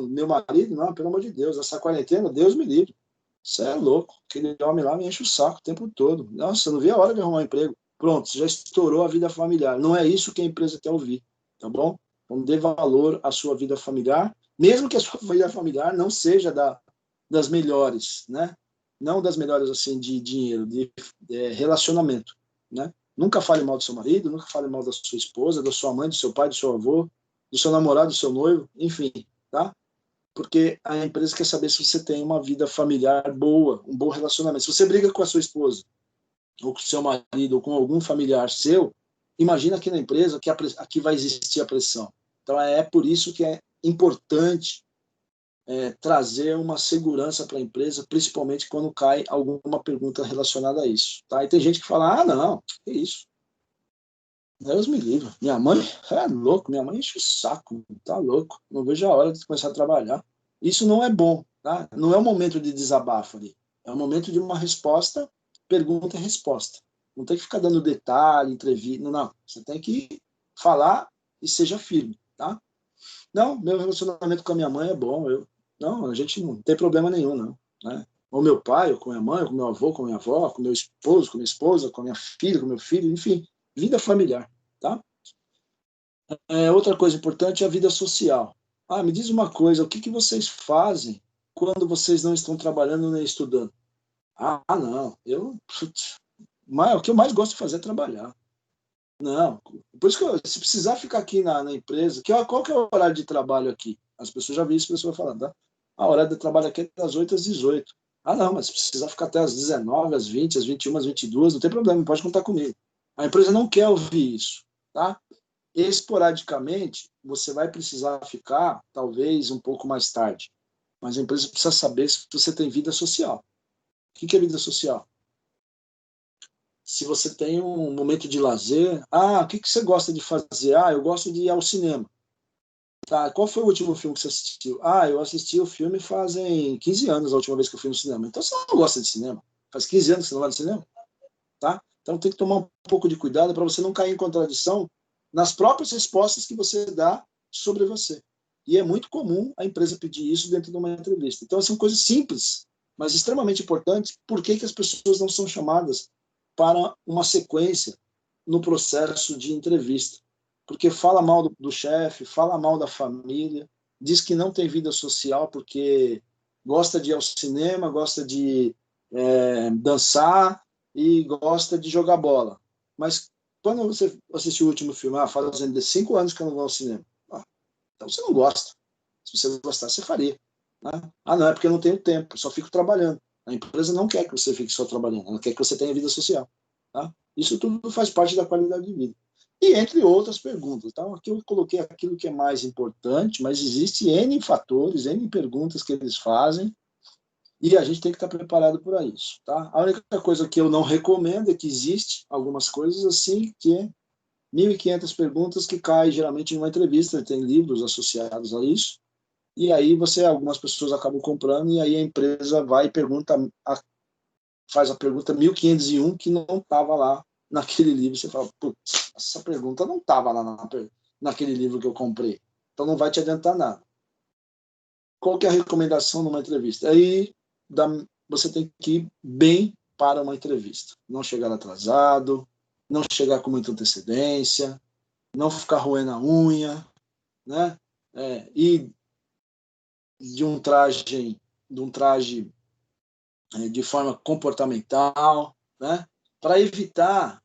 Meu marido, não, pelo amor de Deus, essa quarentena, Deus me livre. Você é louco. Aquele homem lá me enche o saco o tempo todo. Nossa, eu não vi a hora de arrumar um emprego. Pronto, já estourou a vida familiar. Não é isso que a empresa quer ouvir, tá bom? Então, dê valor à sua vida familiar, mesmo que a sua vida familiar não seja das melhores, né? Não das melhores, assim, de dinheiro, de relacionamento, né? Nunca fale mal do seu marido, nunca fale mal da sua esposa, da sua mãe, do seu pai, do seu avô, do seu namorado, do seu noivo, enfim, tá? Porque a empresa quer saber se você tem uma vida familiar boa, um bom relacionamento. Se você briga com a sua esposa, ou com o seu marido, ou com algum familiar seu, imagina aqui na empresa que aqui vai existir a pressão. Então, é por isso que é importante trazer uma segurança para a empresa, principalmente quando cai alguma pergunta relacionada a isso. Tá? E tem gente que fala, não, que isso? Deus me livre. Minha mãe é louco, minha mãe enche o saco, tá louco. Não vejo a hora de começar a trabalhar. Isso não é bom, tá? Não é um momento de desabafo ali. É um momento de uma resposta, pergunta e resposta. Não tem que ficar dando detalhe, entrevista, não. Você tem que falar e seja firme, tá? Não, meu relacionamento com a minha mãe é bom. Não, a gente não tem problema nenhum, não. Né? Ou meu pai, ou com minha mãe, ou com meu avô, com minha avó, com meu esposo, com minha esposa, com minha filha, com meu filho, enfim, vida familiar, tá? Outra coisa importante é a vida social. Me diz uma coisa, o que vocês fazem quando vocês não estão trabalhando nem estudando? Não, o que eu mais gosto de fazer é trabalhar. Não, por isso que se precisar ficar aqui na empresa, qual que é o horário de trabalho aqui? As pessoas já viram isso, pessoas falando, tá? A hora de trabalho aqui é das 8 às 18. Não, mas se precisar ficar até às 19, às 20, às 21, às 22, não tem problema, pode contar comigo. A empresa não quer ouvir isso, tá? Esporadicamente, você vai precisar ficar, talvez, um pouco mais tarde. Mas a empresa precisa saber se você tem vida social. O que é vida social? Se você tem um momento de lazer, o que você gosta de fazer? Eu gosto de ir ao cinema. Tá, qual foi o último filme que você assistiu? Eu assisti o filme fazem 15 anos, a última vez que eu fui no cinema. Então você não gosta de cinema. Faz 15 anos que você não vai no cinema. Tá? Então tem que tomar um pouco de cuidado para você não cair em contradição nas próprias respostas que você dá sobre você. E é muito comum a empresa pedir isso dentro de uma entrevista. Então são coisas simples mas extremamente importante, por que as pessoas não são chamadas para uma sequência no processo de entrevista? Porque fala mal do chefe, fala mal da família, diz que não tem vida social porque gosta de ir ao cinema, gosta de dançar e gosta de jogar bola. Mas quando você assistiu o último filme, fazendo 5 anos que eu não vou ao cinema, então você não gosta. Se você gostasse, você faria. Né? Não, é porque eu não tenho tempo, só fico trabalhando. A empresa não quer que você fique só trabalhando, ela quer que você tenha vida social. Tá? Isso tudo faz parte da qualidade de vida. E entre outras perguntas. Então, aqui eu coloquei aquilo que é mais importante, mas existe N fatores, N perguntas que eles fazem, e a gente tem que estar preparado para isso. Tá? A única coisa que eu não recomendo é que existe algumas coisas assim, que é 1.500 perguntas que caem geralmente em uma entrevista, tem livros associados a isso, e aí algumas pessoas acabam comprando, e aí a empresa vai e faz a pergunta 1.501 que não estava lá naquele livro. Você fala, putz, essa pergunta não estava lá naquele livro que eu comprei, então não vai te adiantar nada. Qual que é a recomendação numa entrevista? Aí você tem que ir bem para uma entrevista, não chegar atrasado, não chegar com muita antecedência, não ficar roendo a unha, né? E de um traje de forma comportamental, né? Para evitar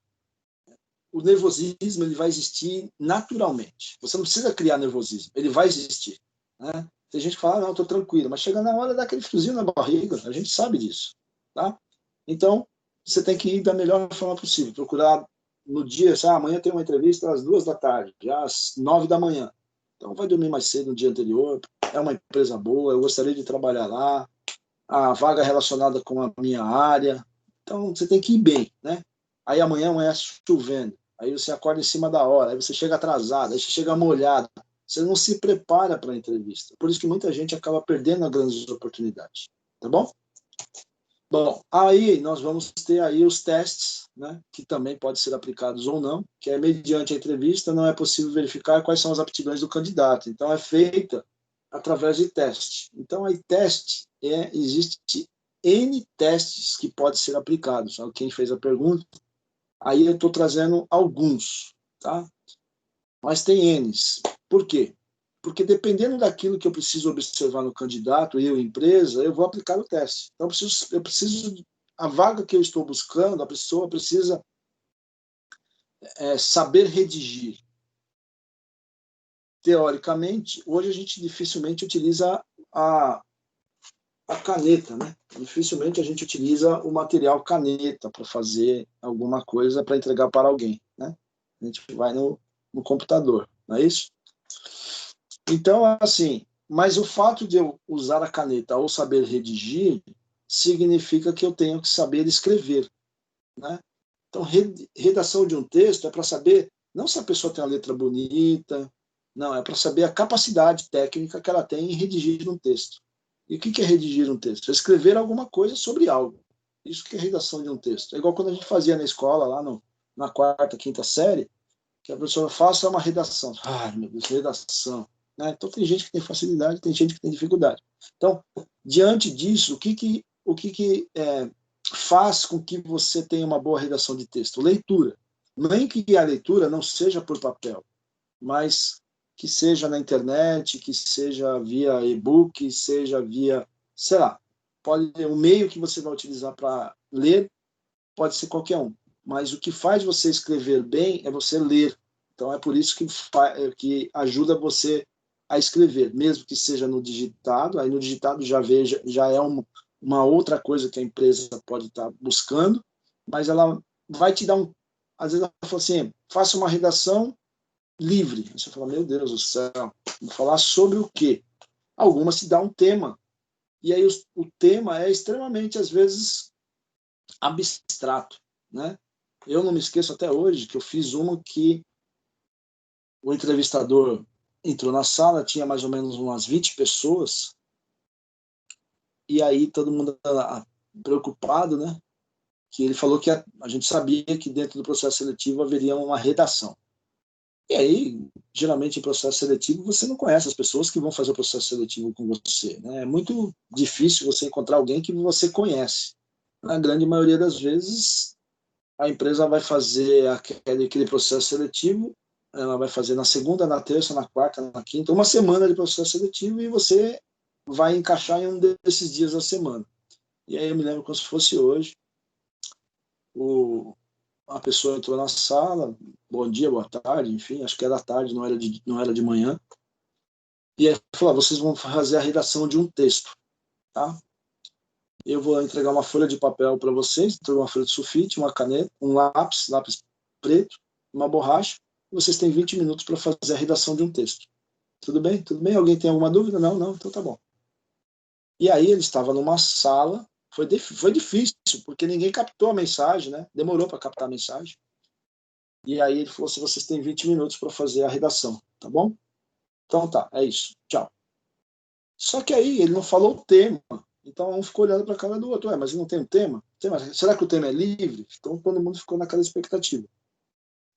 o nervosismo, ele vai existir naturalmente. Você não precisa criar nervosismo, ele vai existir, né? Tem gente que fala, não, estou tranquilo, mas chega na hora, dá aquele friozinho na barriga, a gente sabe disso, tá? Então, você tem que ir da melhor forma possível, procurar no dia, amanhã tem uma entrevista às 2 da tarde, já às 9 da manhã. Então, vai dormir mais cedo no dia anterior, é uma empresa boa, eu gostaria de trabalhar lá, a vaga relacionada com a minha área. Então, você tem que ir bem, né? Aí amanhã chovendo, aí você acorda em cima da hora, aí você chega atrasado, aí você chega molhado, você não se prepara para a entrevista. Por isso que muita gente acaba perdendo as grandes oportunidades, tá bom? Bom, aí nós vamos ter aí os testes, né, que também podem ser aplicados ou não, que é mediante a entrevista, não é possível verificar quais são as aptidões do candidato. Então, é feita através de teste. Então, aí teste, existe N testes que podem ser aplicados. Quem fez a pergunta, aí eu estou trazendo alguns, tá? Mas tem Ns. Por quê? Porque dependendo daquilo que eu preciso observar no candidato, empresa, eu vou aplicar o teste. Então, eu preciso a vaga que eu estou buscando, a pessoa precisa saber redigir. Teoricamente, hoje a gente dificilmente utiliza a caneta, né? Dificilmente a gente utiliza o material caneta para fazer alguma coisa para entregar para alguém, né? A gente vai no computador, não é isso? Então, assim, mas o fato de eu usar a caneta ou saber redigir significa que eu tenho que saber escrever, né? Então, redação de um texto é para saber, não se a pessoa tem uma letra bonita, não, é para saber a capacidade técnica que ela tem em redigir um texto. E o que é redigir um texto? É escrever alguma coisa sobre algo. Isso que é redação de um texto. É igual quando a gente fazia na escola, lá na 4ª, 5ª série, que a professora faça uma redação. Ai, meu Deus, redação. Né? Então, tem gente que tem facilidade, tem gente que tem dificuldade. Então, diante disso, o que faz com que você tenha uma boa redação de texto? Leitura. Nem que a leitura não seja por papel, mas que seja na internet, que seja via e-book, seja via, sei lá, o meio que você vai utilizar para ler pode ser qualquer um, mas o que faz você escrever bem é você ler. Então é por isso que ajuda você a escrever, mesmo que seja no digitado. Aí no digitado já é uma outra coisa que a empresa pode estar buscando, mas ela vai te dar às vezes ela fala assim, faça uma redação livre. Você fala, meu Deus do céu, vou falar sobre o quê? Algumas se dá um tema. E aí o tema é extremamente, às vezes, abstrato, né? Eu não me esqueço até hoje que eu fiz uma que o entrevistador entrou na sala, tinha mais ou menos umas 20 pessoas, e aí todo mundo preocupado, né? Que ele falou que a gente sabia que dentro do processo seletivo haveria uma redação. E aí geralmente em processo seletivo, você não conhece as pessoas que vão fazer o processo seletivo com você, né? É muito difícil você encontrar alguém que você conhece. Na grande maioria das vezes, a empresa vai fazer aquele processo seletivo, ela vai fazer na segunda, na terça, na quarta, na quinta, uma semana de processo seletivo, e você vai encaixar em um desses dias da semana. E aí eu me lembro como se fosse hoje, a pessoa entrou na sala, bom dia, boa tarde, enfim, acho que era tarde, não era de manhã, e aí falou, vocês vão fazer a redação de um texto, tá? Eu vou entregar uma folha de papel para vocês, uma folha de sulfite, uma caneta, um lápis preto, uma borracha, e vocês têm 20 minutos para fazer a redação de um texto. Tudo bem? Tudo bem? Alguém tem alguma dúvida? Não, não, então tá bom. E aí ele estava numa sala, foi difícil, porque ninguém captou a mensagem, né? Demorou para captar a mensagem. E aí ele falou, se vocês têm 20 minutos para fazer a redação, tá bom? Então tá, é isso, tchau. Só que aí ele não falou o tema, então um ficou olhando para a cara do outro, mas não tem um tema? Será que o tema é livre? Então todo mundo ficou naquela expectativa.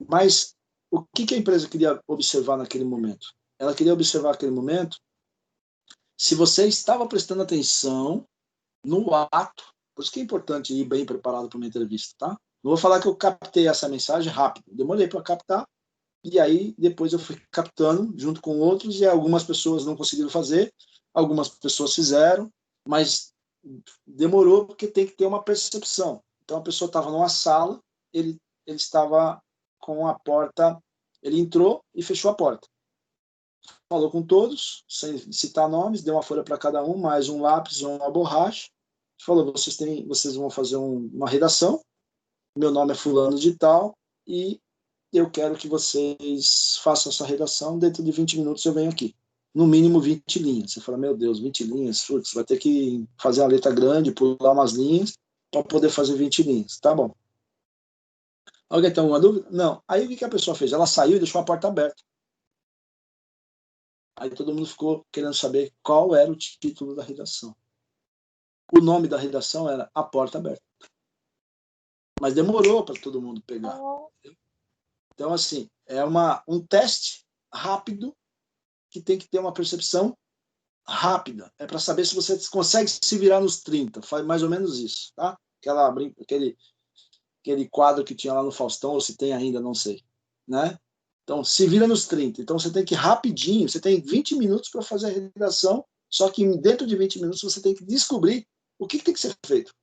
Mas o que a empresa queria observar naquele momento? Ela queria observar naquele momento se você estava prestando atenção no ato. Por isso que é importante ir bem preparado para uma entrevista, tá? Não vou falar que eu captei essa mensagem rápido. Demorei para captar, e aí depois eu fui captando junto com outros, e algumas pessoas não conseguiram fazer, algumas pessoas fizeram, mas demorou porque tem que ter uma percepção. Então a pessoa estava numa sala, ele estava com a porta, ele entrou e fechou a porta. Falou com todos, sem citar nomes, deu uma folha para cada um, mais um lápis ou uma borracha. Falou, vocês vão fazer uma redação, meu nome é fulano de tal, e eu quero que vocês façam essa redação, dentro de 20 minutos eu venho aqui. No mínimo 20 linhas. Você fala, meu Deus, 20 linhas, putz, vai ter que fazer uma letra grande, pular umas linhas, para poder fazer 20 linhas. Tá bom. Alguém tem alguma dúvida? Não. Aí o que a pessoa fez? Ela saiu e deixou a porta aberta. Aí todo mundo ficou querendo saber qual era o título da redação. O nome da redação era A Porta Aberta. Mas demorou para todo mundo pegar. Então, assim, é um teste rápido que tem que ter uma percepção rápida. É para saber se você consegue se virar nos 30. Faz mais ou menos isso, tá? Aquele quadro que tinha lá no Faustão, ou se tem ainda, não sei, né? Então, se vira nos 30. Então, você tem que rapidinho, você tem 20 minutos para fazer a redação, só que dentro de 20 minutos você tem que descobrir o que tem que ser feito.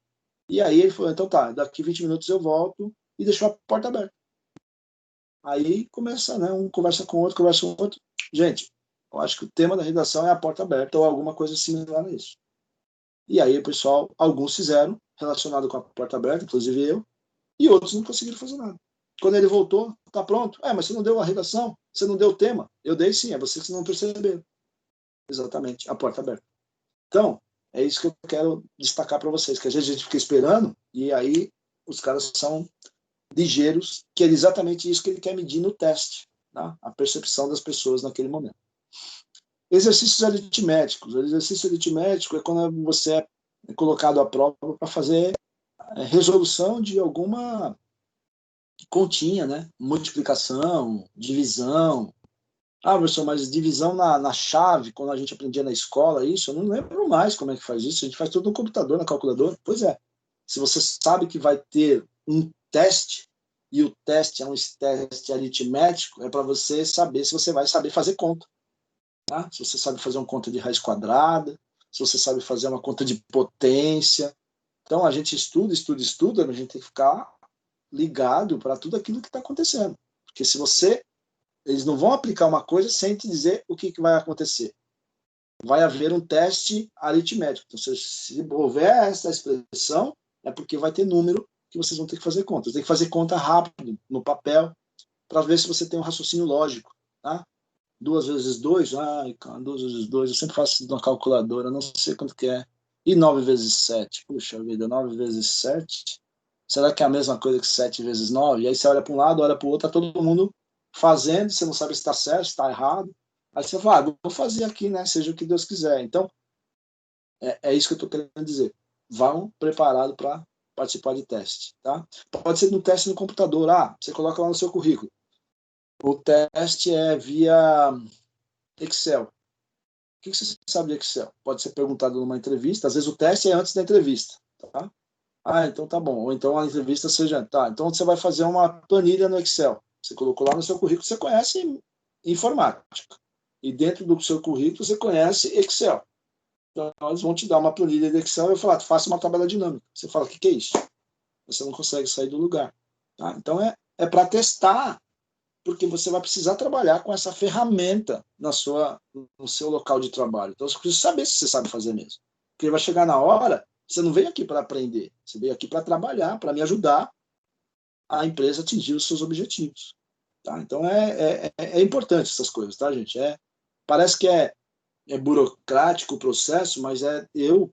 E aí ele falou, então tá, daqui 20 minutos eu volto, e deixou a porta aberta. Aí começa, né? Um conversa com o outro, conversa com o outro. Gente, eu acho que o tema da redação é a porta aberta, ou alguma coisa similar a isso. E aí o pessoal, alguns fizeram, relacionado com a porta aberta, inclusive eu, e outros não conseguiram fazer nada. Quando ele voltou, tá pronto. Mas você não deu a redação, você não deu o tema. Eu dei sim, é você que não percebeu. Exatamente, a porta aberta. Então, é isso que eu quero destacar para vocês, que às vezes a gente fica esperando, e aí os caras são ligeiros, que é exatamente isso que ele quer medir no teste, tá? A percepção das pessoas naquele momento. Exercícios aritméticos. O exercício aritmético é quando você é colocado à prova para fazer resolução de alguma continha, né? Multiplicação, divisão. Professor, mas divisão na chave, quando a gente aprendia na escola, isso, eu não lembro mais como é que faz isso. A gente faz tudo no computador, na calculadora. Pois é. Se você sabe que vai ter um teste, e o teste é um teste aritmético, é para você saber se você vai saber fazer conta. Tá? Se você sabe fazer uma conta de raiz quadrada, se você sabe fazer uma conta de potência. Então, a gente estuda, a gente tem que ficar ligado para tudo aquilo que está acontecendo. Porque se eles não vão aplicar uma coisa sem te dizer o que vai acontecer. Vai haver um teste aritmético. Então, se houver essa expressão, é porque vai ter número que vocês vão ter que fazer conta. Você tem que fazer conta rápido, no papel, para ver se você tem um raciocínio lógico. Tá? 2 vezes 2, 2 vezes 2, eu sempre faço na calculadora, não sei quanto que é. E 9 vezes 7? Puxa vida, 9 vezes 7? Será que é a mesma coisa que 7 vezes 9? E aí você olha para um lado, olha para o outro, está todo mundo fazendo, você não sabe se está certo, se está errado. Aí você fala, vou fazer aqui, né? Seja o que Deus quiser. Então, é isso que eu estou querendo dizer. Vão preparado para participar de teste, tá? Pode ser no teste no computador. Você coloca lá no seu currículo. O teste é via Excel. O que você sabe de Excel? Pode ser perguntado numa entrevista. Às vezes o teste é antes da entrevista. Tá? Ah, então tá bom. Ou então a entrevista seja... Tá, então você vai fazer uma planilha no Excel. Você colocou lá no seu currículo, você conhece informática. E dentro do seu currículo você conhece Excel. Então eles vão te dar uma planilha de Excel e vai falar, faça uma tabela dinâmica. Você fala, o que é isso? Você não consegue sair do lugar. Tá? Então é para testar, porque você vai precisar trabalhar com essa ferramenta no seu local de trabalho. Então você precisa saber se você sabe fazer mesmo. Porque vai chegar na hora, você não veio aqui para aprender, você veio aqui para trabalhar, para me ajudar a empresa a atingir os seus objetivos. Tá? Então é importante essas coisas, tá, gente? Parece que é burocrático o processo, mas eu,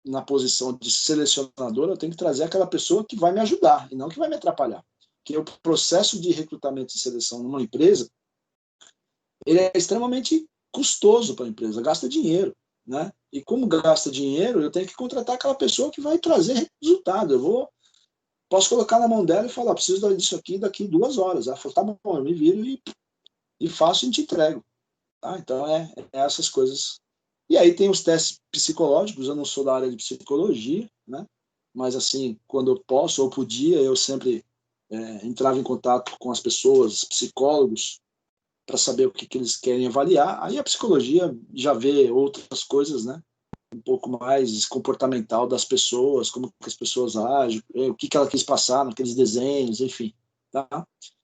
na posição de selecionador, eu tenho que trazer aquela pessoa que vai me ajudar e não que vai me atrapalhar. Porque o processo de recrutamento e seleção numa empresa, ele é extremamente custoso para a empresa, gasta dinheiro, né? E como gasta dinheiro, eu tenho que contratar aquela pessoa que vai trazer resultado. Posso colocar na mão dela e falar, preciso disso aqui daqui 2 horas. Ela falou, tá bom, eu me viro e faço e te entrego. Tá? Então, essas coisas. E aí tem os testes psicológicos, eu não sou da área de psicologia, né? Mas, assim, quando eu posso ou podia, eu sempre entrava em contato com as pessoas, psicólogos, para saber o que eles querem avaliar. Aí a psicologia já vê outras coisas, né? Um pouco mais comportamental das pessoas, como que as pessoas agem, o que ela quis passar naqueles desenhos, enfim. Tá?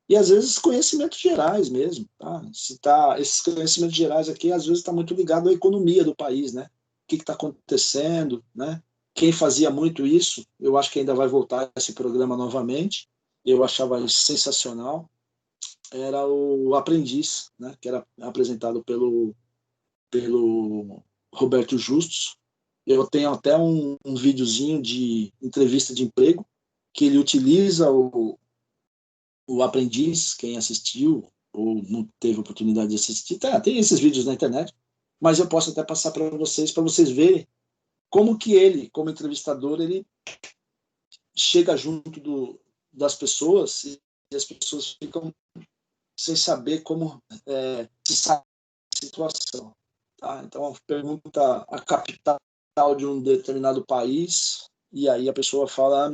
E às vezes conhecimentos gerais mesmo. Tá? Esses conhecimentos gerais aqui, às vezes, está muito ligado à economia do país, né? O que está acontecendo, né? Quem fazia muito isso, eu acho que ainda vai voltar esse programa novamente. Eu achava isso sensacional. Era o Aprendiz, né? Que era apresentado pelo Roberto Justus. Eu tenho até um videozinho de entrevista de emprego que ele utiliza o Aprendiz. Quem assistiu ou não teve oportunidade de assistir, tem esses vídeos na internet, mas eu posso até passar para vocês verem como que ele, como entrevistador, ele chega junto das pessoas e as pessoas ficam sem saber como se sair da situação. Tá? Então, pergunta a capital de um determinado país, e aí a pessoa fala,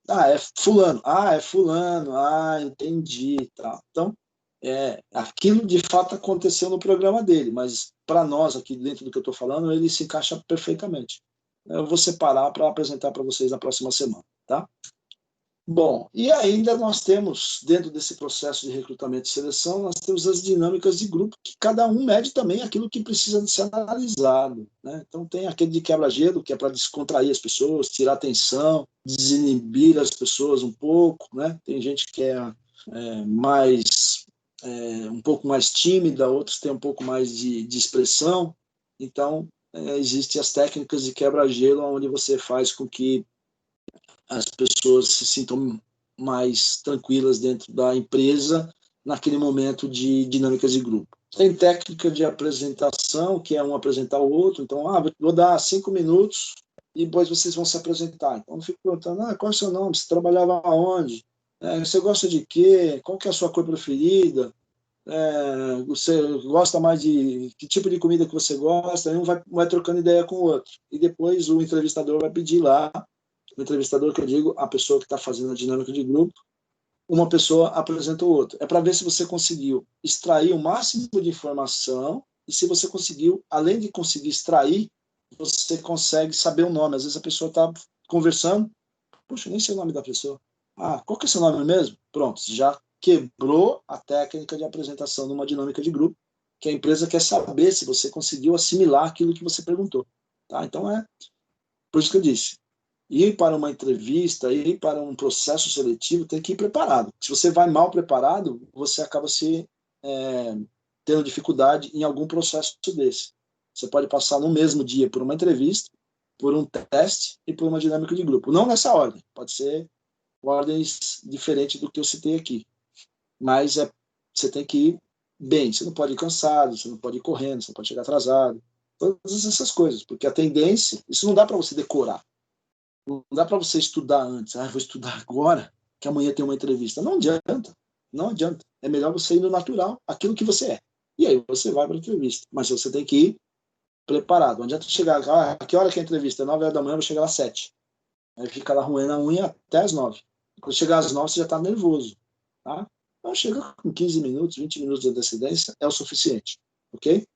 é fulano, é fulano, entendi. Tá? Então, aquilo de fato aconteceu no programa dele, mas para nós aqui dentro do que eu estou falando, ele se encaixa perfeitamente. Eu vou separar para apresentar para vocês na próxima semana. Tá? Bom, e ainda nós temos, dentro desse processo de recrutamento e seleção, nós temos as dinâmicas de grupo, que cada um mede também aquilo que precisa ser analisado. Né? Então tem aquele de quebra-gelo, que é para descontrair as pessoas, tirar a tensão, desinibir as pessoas um pouco. Né? Tem gente que é um pouco mais tímida, outros têm um pouco mais de expressão. Então, existem as técnicas de quebra-gelo, onde você faz com que as pessoas se sintam mais tranquilas dentro da empresa naquele momento de dinâmicas de grupo. Tem técnica de apresentação, que é um apresentar o outro. Então, vou dar 5 minutos e depois vocês vão se apresentar. Então, eu fico perguntando, qual é o seu nome? Você trabalhava aonde? Você gosta de quê? Qual que é a sua cor preferida? Você gosta mais de que tipo de comida que você gosta? Um vai trocando ideia com o outro. E depois o entrevistador vai pedir lá, o entrevistador, que eu digo, a pessoa que está fazendo a dinâmica de grupo, uma pessoa apresenta o outro. É para ver se você conseguiu extrair o máximo de informação e se você conseguiu, além de conseguir extrair, você consegue saber o nome. Às vezes a pessoa está conversando, puxa, nem sei o nome da pessoa. Qual que é o seu nome mesmo? Pronto, já quebrou a técnica de apresentação numa dinâmica de grupo, que a empresa quer saber se você conseguiu assimilar aquilo que você perguntou. Tá? Então, por isso que eu disse, ir para uma entrevista, ir para um processo seletivo, tem que ir preparado. Se você vai mal preparado, você acaba tendo dificuldade em algum processo desse. Você pode passar no mesmo dia por uma entrevista, por um teste e por uma dinâmica de grupo. Não nessa ordem, pode ser ordens diferentes do que eu citei aqui. Mas você tem que ir bem, você não pode ir cansado, você não pode ir correndo, você não pode chegar atrasado, todas essas coisas, porque a tendência, isso não dá para você decorar. Não dá para você estudar antes. Vou estudar agora, que amanhã tem uma entrevista. Não adianta. Não adianta. É melhor você ir no natural, aquilo que você é. E aí você vai para a entrevista. Mas você tem que ir preparado. Não adianta chegar, a que hora que é a entrevista? 9 horas da manhã, eu vou chegar às 7. Aí fica lá roendo a unha até às 9. Quando chegar às 9, você já está nervoso. Tá? Então chega com 15 minutos, 20 minutos de antecedência, é o suficiente. Ok?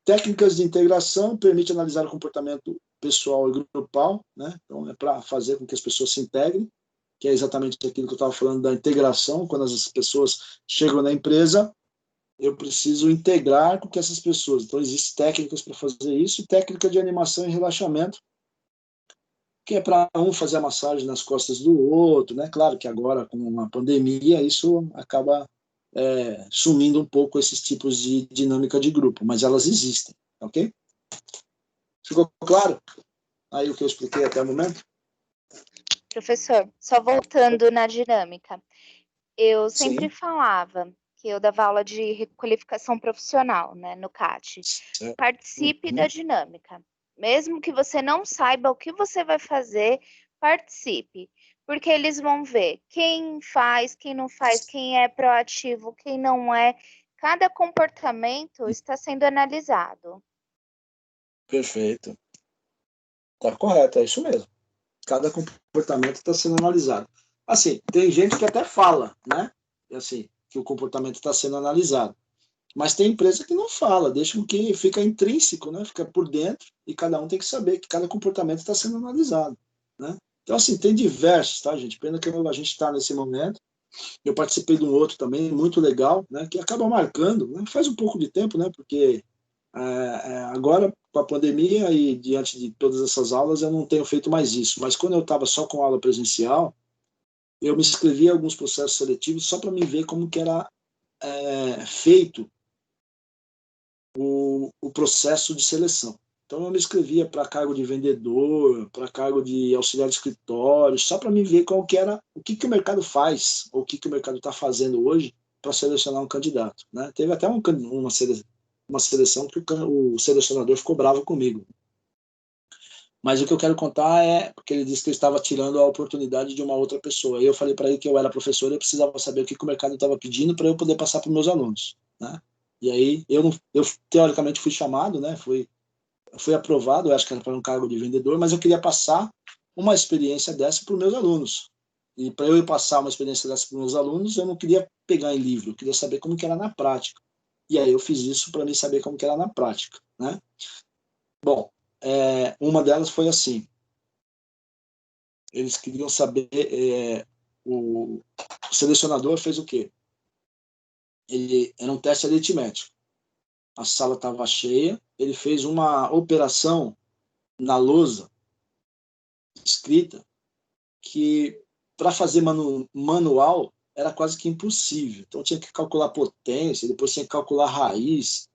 Técnicas de integração permite analisar o comportamento pessoal e grupal, né? Então é para fazer com que as pessoas se integrem, que é exatamente aquilo que eu estava falando da integração. Quando as pessoas chegam na empresa, eu preciso integrar com que essas pessoas. Então existem técnicas para fazer isso, e técnica de animação e relaxamento, que é para um fazer a massagem nas costas do outro, né? Claro que agora, com a pandemia, isso acaba sumindo um pouco esses tipos de dinâmica de grupo, mas elas existem, ok? Ficou claro aí o que eu expliquei até o momento? Professor, só voltando na dinâmica, eu sempre Sim. falava que eu dava aula de requalificação profissional, né, no CAT. Certo. Participe da dinâmica. Mesmo que você não saiba o que você vai fazer, participe. Porque eles vão ver quem faz, quem não faz, quem é proativo, quem não é. Cada comportamento está sendo analisado. Perfeito. Tá correto, é isso mesmo. Cada comportamento está sendo analisado. Assim, tem gente que até fala, né? Assim, que o comportamento está sendo analisado. Mas tem empresa que não fala, deixa que fica intrínseco, né? Fica por dentro, e cada um tem que saber que cada comportamento está sendo analisado, né? Então, assim, tem diversos, tá, gente? Pena que a gente está nesse momento. Eu participei de um outro também, muito legal, né? Que acaba marcando, né? Faz um pouco de tempo, né? Porque agora, com a pandemia e diante de todas essas aulas, eu não tenho feito mais isso. Mas quando eu estava só com aula presencial, eu me inscrevi em alguns processos seletivos só para me ver como que era feito o processo de seleção. Então, eu me inscrevia para cargo de vendedor, para cargo de auxiliar de escritório, só para me ver qual que era, o que o mercado faz, ou o que o mercado está fazendo hoje para selecionar um candidato, né? Teve até uma seleção que o selecionador ficou bravo comigo. Mas o que eu quero contar é porque ele disse que ele estava tirando a oportunidade de uma outra pessoa. E eu falei para ele que eu era professor e eu precisava saber o que o mercado estava pedindo para eu poder passar para os meus alunos, né? E aí eu teoricamente fui chamado, né? Fui aprovado, eu acho que era para um cargo de vendedor, mas eu queria passar uma experiência dessa para os meus alunos. E para eu passar uma experiência dessa para os meus alunos, eu não queria pegar em livro, eu queria saber como que era na prática. E aí eu fiz isso para mim saber como que era na prática, né? Bom, uma delas foi assim. Eles queriam saber, o selecionador fez o quê? Era um teste aritmético. A sala estava cheia, ele fez uma operação na lousa escrita que para fazer manual era quase que impossível. Então tinha que calcular potência, depois tinha que calcular raiz,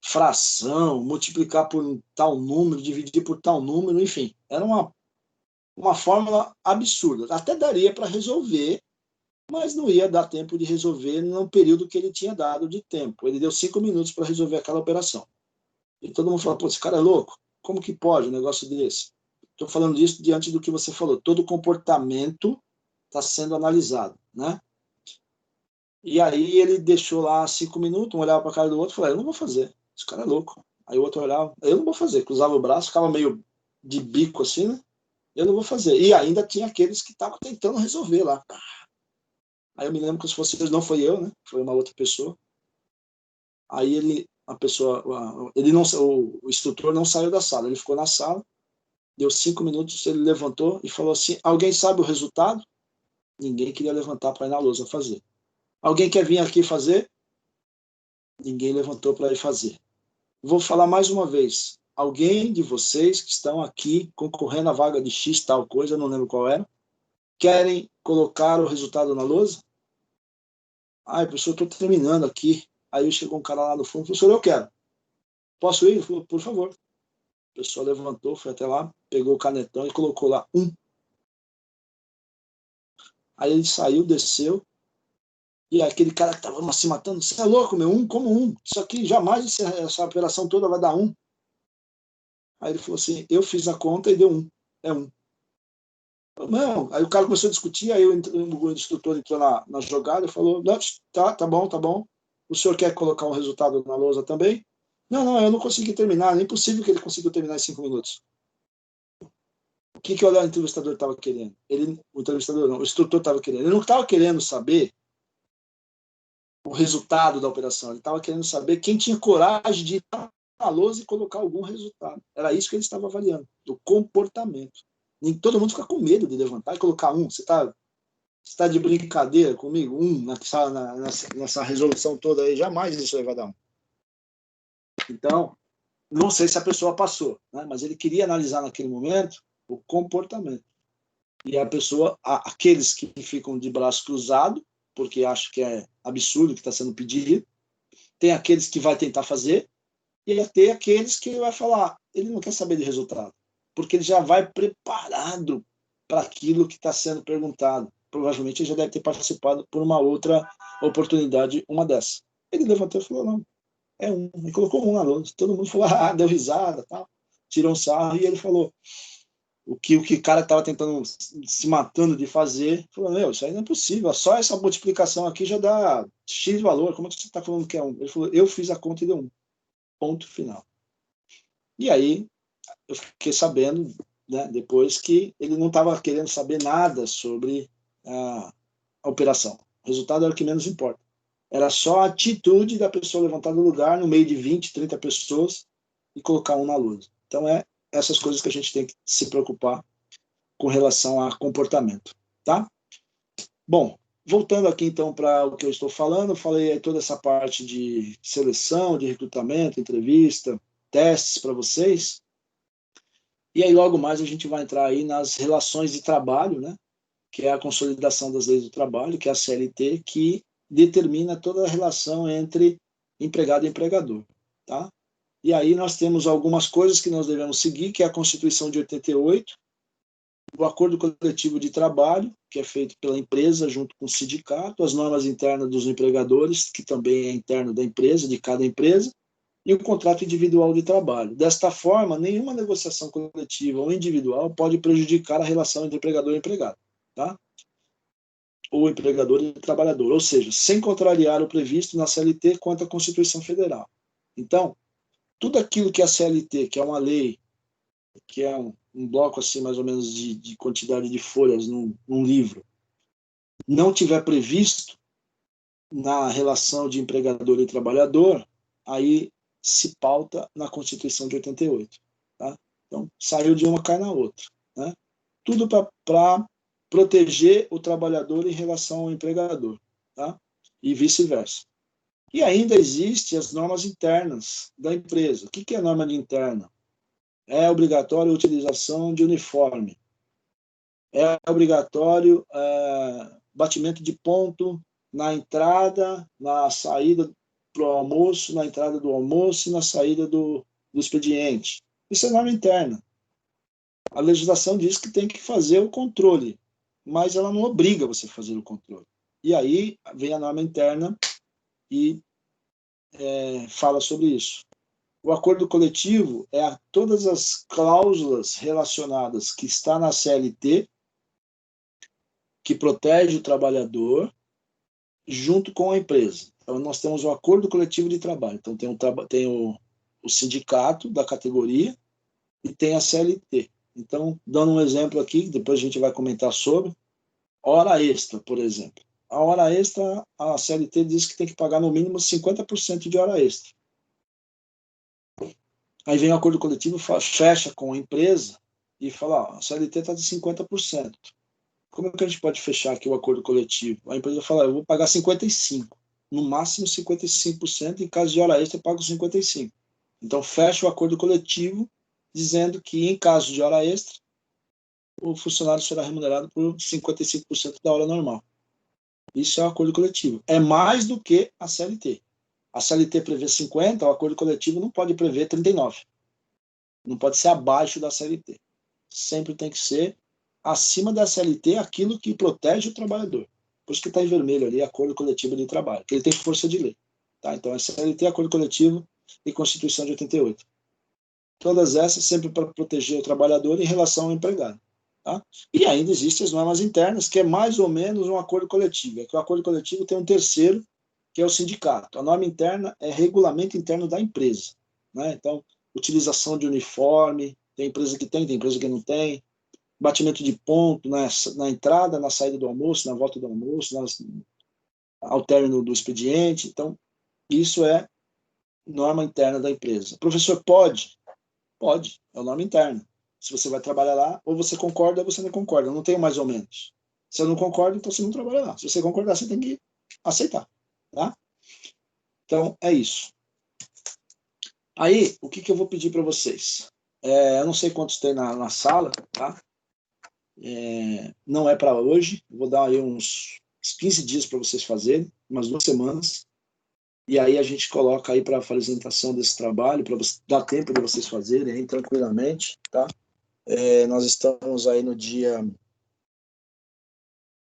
fração, multiplicar por tal número, dividir por tal número, enfim. Era uma fórmula absurda. Até daria para resolver, mas não ia dar tempo de resolver no período que ele tinha dado de tempo. Ele deu 5 minutos para resolver aquela operação. E todo mundo falou, pô, esse cara é louco? Como que pode um negócio desse? Estou falando disso diante do que você falou. Todo comportamento está sendo analisado, né? E aí ele deixou lá 5 minutos, um olhava para a cara do outro e falou, eu não vou fazer, esse cara é louco. Aí o outro olhava, eu não vou fazer, cruzava o braço, ficava meio de bico assim, né? Eu não vou fazer. E ainda tinha aqueles que estavam tentando resolver lá. Aí eu me lembro que se fosse não foi eu, né? Foi uma outra pessoa. Aí o instrutor não saiu da sala, ele ficou na sala, deu 5 minutos, ele levantou e falou assim, alguém sabe o resultado? Ninguém queria levantar para ir na lousa fazer. Alguém quer vir aqui fazer? Ninguém levantou para ir fazer. Vou falar mais uma vez. Alguém de vocês que estão aqui concorrendo à vaga de X tal coisa, não lembro qual era, querem colocar o resultado na lousa? Ai, professor, estou terminando aqui. Aí chegou um cara lá no fundo, professor, eu quero. Posso ir? Ele falou, por favor. A pessoa levantou, foi até lá, pegou o canetão e colocou lá 1. Aí ele saiu, desceu, e aquele cara que estava se matando, você é louco, meu, 1 como 1? Isso aqui jamais, essa operação toda vai dar 1. Aí ele falou assim, eu fiz a conta e deu 1. É 1. Não, aí o cara começou a discutir, aí o instrutor entrou na jogada e falou, não, tá bom. O senhor quer colocar um resultado na lousa também? Não, eu não consegui terminar, é impossível que ele consiga terminar em 5 minutos. O que o entrevistador estava querendo? O entrevistador não, o instrutor estava querendo. Ele não estava querendo saber o resultado da operação, ele estava querendo saber quem tinha coragem de ir na lousa e colocar algum resultado. Era isso que ele estava avaliando, o comportamento. Nem todo mundo fica com medo de levantar e colocar um. Você está de brincadeira comigo? Nessa resolução toda aí, jamais isso aí vai dar um. Então, não sei se a pessoa passou, né? Mas ele queria analisar naquele momento o comportamento. E a pessoa, aqueles que ficam de braço cruzado, porque acham que é absurdo o que está sendo pedido, tem aqueles que vai tentar fazer, e tem aqueles que vai falar, ele não quer saber de resultado, porque ele já vai preparado para aquilo que está sendo perguntado. Provavelmente ele já deve ter participado por uma outra oportunidade, uma dessa. Ele levantou e falou, não, é um. Ele colocou um na lousa. Todo mundo falou, deu risada, tal, tirou um sarro, e ele falou, o que o cara estava tentando, se matando de fazer, falou, meu, isso aí não é possível, só essa multiplicação aqui já dá X valor, como é que você está falando que é um? Ele falou, eu fiz a conta e deu um. Ponto final. E aí, eu fiquei sabendo, né, depois, que ele não estava querendo saber nada sobre a operação. O resultado era o que menos importa. Era só a atitude da pessoa levantar do lugar no meio de 20, 30 pessoas e colocar um na luz. Então, essas coisas que a gente tem que se preocupar com relação a comportamento, tá? Bom, voltando aqui então para o que eu estou falando, eu falei aí toda essa parte de seleção, de recrutamento, entrevista, testes para vocês. E aí logo mais a gente vai entrar aí nas relações de trabalho, né? Que é a consolidação das leis do trabalho, que é a CLT, que determina toda a relação entre empregado e empregador, tá? E aí nós temos algumas coisas que nós devemos seguir, que é a Constituição de 88, o acordo coletivo de trabalho, que é feito pela empresa junto com o sindicato, as normas internas dos empregadores, que também é interno da empresa, de cada empresa, e o contrato individual de trabalho. Desta forma, nenhuma negociação coletiva ou individual pode prejudicar a relação entre empregador e empregado, tá? Ou empregador e trabalhador, ou seja, sem contrariar o previsto na CLT quanto à Constituição Federal. Então, tudo aquilo que a CLT, que é uma lei, que é um bloco assim mais ou menos de quantidade de folhas num livro, não tiver previsto na relação de empregador e trabalhador, aí se pauta na Constituição de 88. Tá? Então, saiu de uma, cai na outra. Né? Tudo para proteger o trabalhador em relação ao empregador, tá? E vice-versa. E ainda existem as normas internas da empresa. O que é norma interna? É obrigatório a utilização de uniforme. É obrigatório batimento de ponto na entrada, na saída para o almoço, na entrada do almoço e na saída do expediente. Isso é norma interna. A legislação diz que tem que fazer o controle, mas ela não obriga você a fazer o controle. E aí vem a norma interna e fala sobre isso. O acordo coletivo é todas as cláusulas relacionadas que está na CLT, que protege o trabalhador, junto com a empresa. Então, nós temos o acordo coletivo de trabalho. Então, tem o sindicato da categoria e tem a CLT. Então, dando um exemplo aqui, depois a gente vai comentar sobre, hora extra, por exemplo. A hora extra, a CLT diz que tem que pagar no mínimo 50% de hora extra. Aí vem o acordo coletivo, fecha com a empresa e fala, a CLT está de 50%. Como é que a gente pode fechar aqui o acordo coletivo? A empresa fala, eu vou pagar 55%, no máximo 55%, em caso de hora extra eu pago 55%. Então fecha o acordo coletivo dizendo que em caso de hora extra, o funcionário será remunerado por 55% da hora normal. Isso é o acordo coletivo. É mais do que a CLT. A CLT prevê 50%, o acordo coletivo não pode prever 39%. Não pode ser abaixo da CLT. Sempre tem que ser acima da CLT aquilo que protege o trabalhador. Por isso que está em vermelho ali, acordo coletivo de trabalho, que ele tem força de lei. Tá? Então, é CLT, acordo coletivo e Constituição de 88. Todas essas sempre para proteger o trabalhador em relação ao empregado. Tá? E ainda existem as normas internas, que é mais ou menos um acordo coletivo. É que o acordo coletivo tem um terceiro, que é o sindicato. A norma interna é regulamento interno da empresa. Né? Então, utilização de uniforme, tem empresa que tem empresa que não tem, batimento de ponto na entrada, na saída do almoço, na volta do almoço, ao término do expediente. Então, isso é norma interna da empresa. O professor pode? Pode, é a norma interna. Se você vai trabalhar lá, ou você concorda ou você não concorda. Não tem mais ou menos. Se eu não concordo, então você não trabalha lá. Se você concordar, você tem que aceitar. Tá? Então, é isso. Aí, o que eu vou pedir para vocês? Eu não sei quantos tem na sala, tá? Não é para hoje. Vou dar aí uns 15 dias para vocês fazerem, umas 2 semanas. E aí a gente coloca aí para a apresentação desse trabalho, para dar tempo de vocês fazerem aí tranquilamente, tá? Nós estamos aí no dia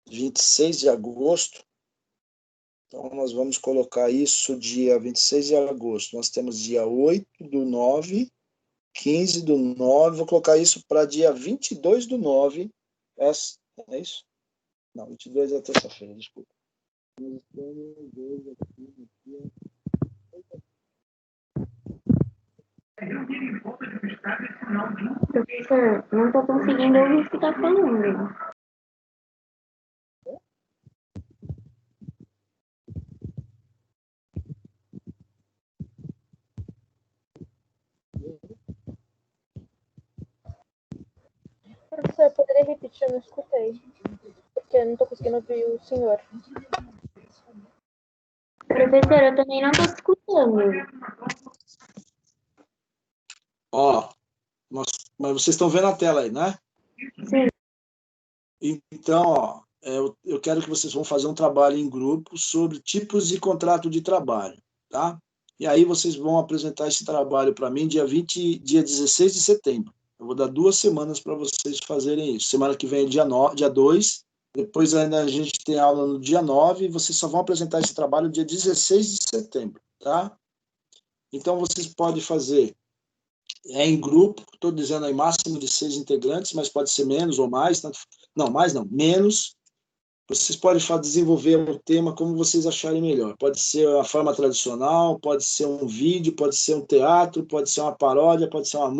26 de agosto, então nós vamos colocar isso dia 26 de agosto. Nós temos dia 8/9, 15/9, vou colocar isso para dia 22/9. É isso? Não, 22 é terça-feira, desculpa. Professor, não estou conseguindo ouvir o que está falando. Professor, poderia repetir? Eu não escutei. Porque eu não estou conseguindo ouvir o senhor. Professor, eu também não estou escutando. Ó, mas vocês estão vendo a tela aí, né? Sim. Então, ó, eu quero que vocês vão fazer um trabalho em grupo sobre tipos de contrato de trabalho, tá? E aí vocês vão apresentar esse trabalho para mim dia 16 de setembro. Eu vou dar 2 semanas para vocês fazerem isso. Semana que vem é dia 2, depois ainda a gente tem aula no dia 9, e vocês só vão apresentar esse trabalho dia 16 de setembro, tá? Então, vocês podem fazer em grupo, estou dizendo aí máximo de 6 integrantes, mas pode ser menos ou mais, tanto, não, mais não, menos. Vocês podem desenvolver o tema como vocês acharem melhor. Pode ser a forma tradicional, pode ser um vídeo, pode ser um teatro, pode ser uma paródia, pode ser uma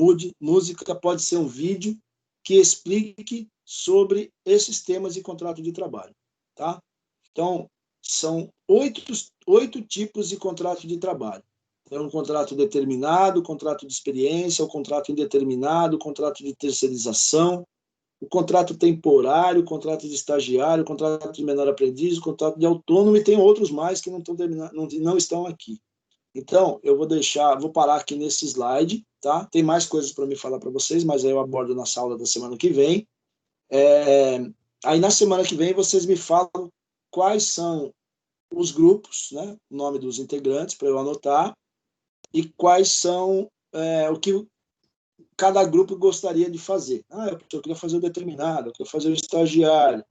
música, pode ser um vídeo que explique sobre esses temas de contrato de trabalho. Tá? Então, são 8 tipos de contrato de trabalho. É um contrato determinado, contrato de experiência, o contrato indeterminado, o contrato de terceirização, o contrato temporário, o contrato de estagiário, o contrato de menor aprendiz, o contrato de autônomo, e tem outros mais que não estão aqui. Então, eu vou parar aqui nesse slide, tá? Tem mais coisas para me falar para vocês, mas aí eu abordo na aula da semana que vem. Aí na semana que vem vocês me falam quais são os grupos, né? O nome dos integrantes para eu anotar, e quais são o que cada grupo gostaria de fazer. Eu queria fazer o determinado, eu queria fazer o estagiário.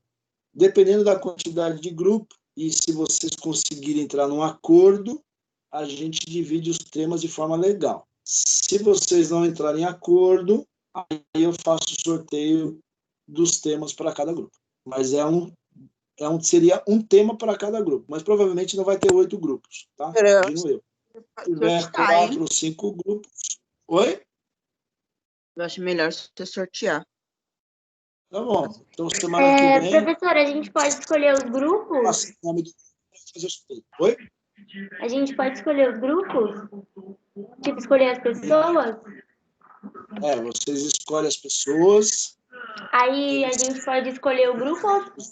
Dependendo da quantidade de grupo, e se vocês conseguirem entrar num acordo, a gente divide os temas de forma legal. Se vocês não entrarem em acordo, aí eu faço o sorteio dos temas para cada grupo. Mas seria um tema para cada grupo, mas provavelmente não vai ter 8 grupos, tá? Imagino eu. Se tiver 4 ou 5 grupos... Oi? Eu acho melhor você sortear. Tá bom. Então, semana que vem... Professor, a gente pode escolher os grupos? Oi? A gente pode escolher os grupos? Tipo, escolher as pessoas? Vocês escolhem as pessoas. Aí a gente pode escolher o grupo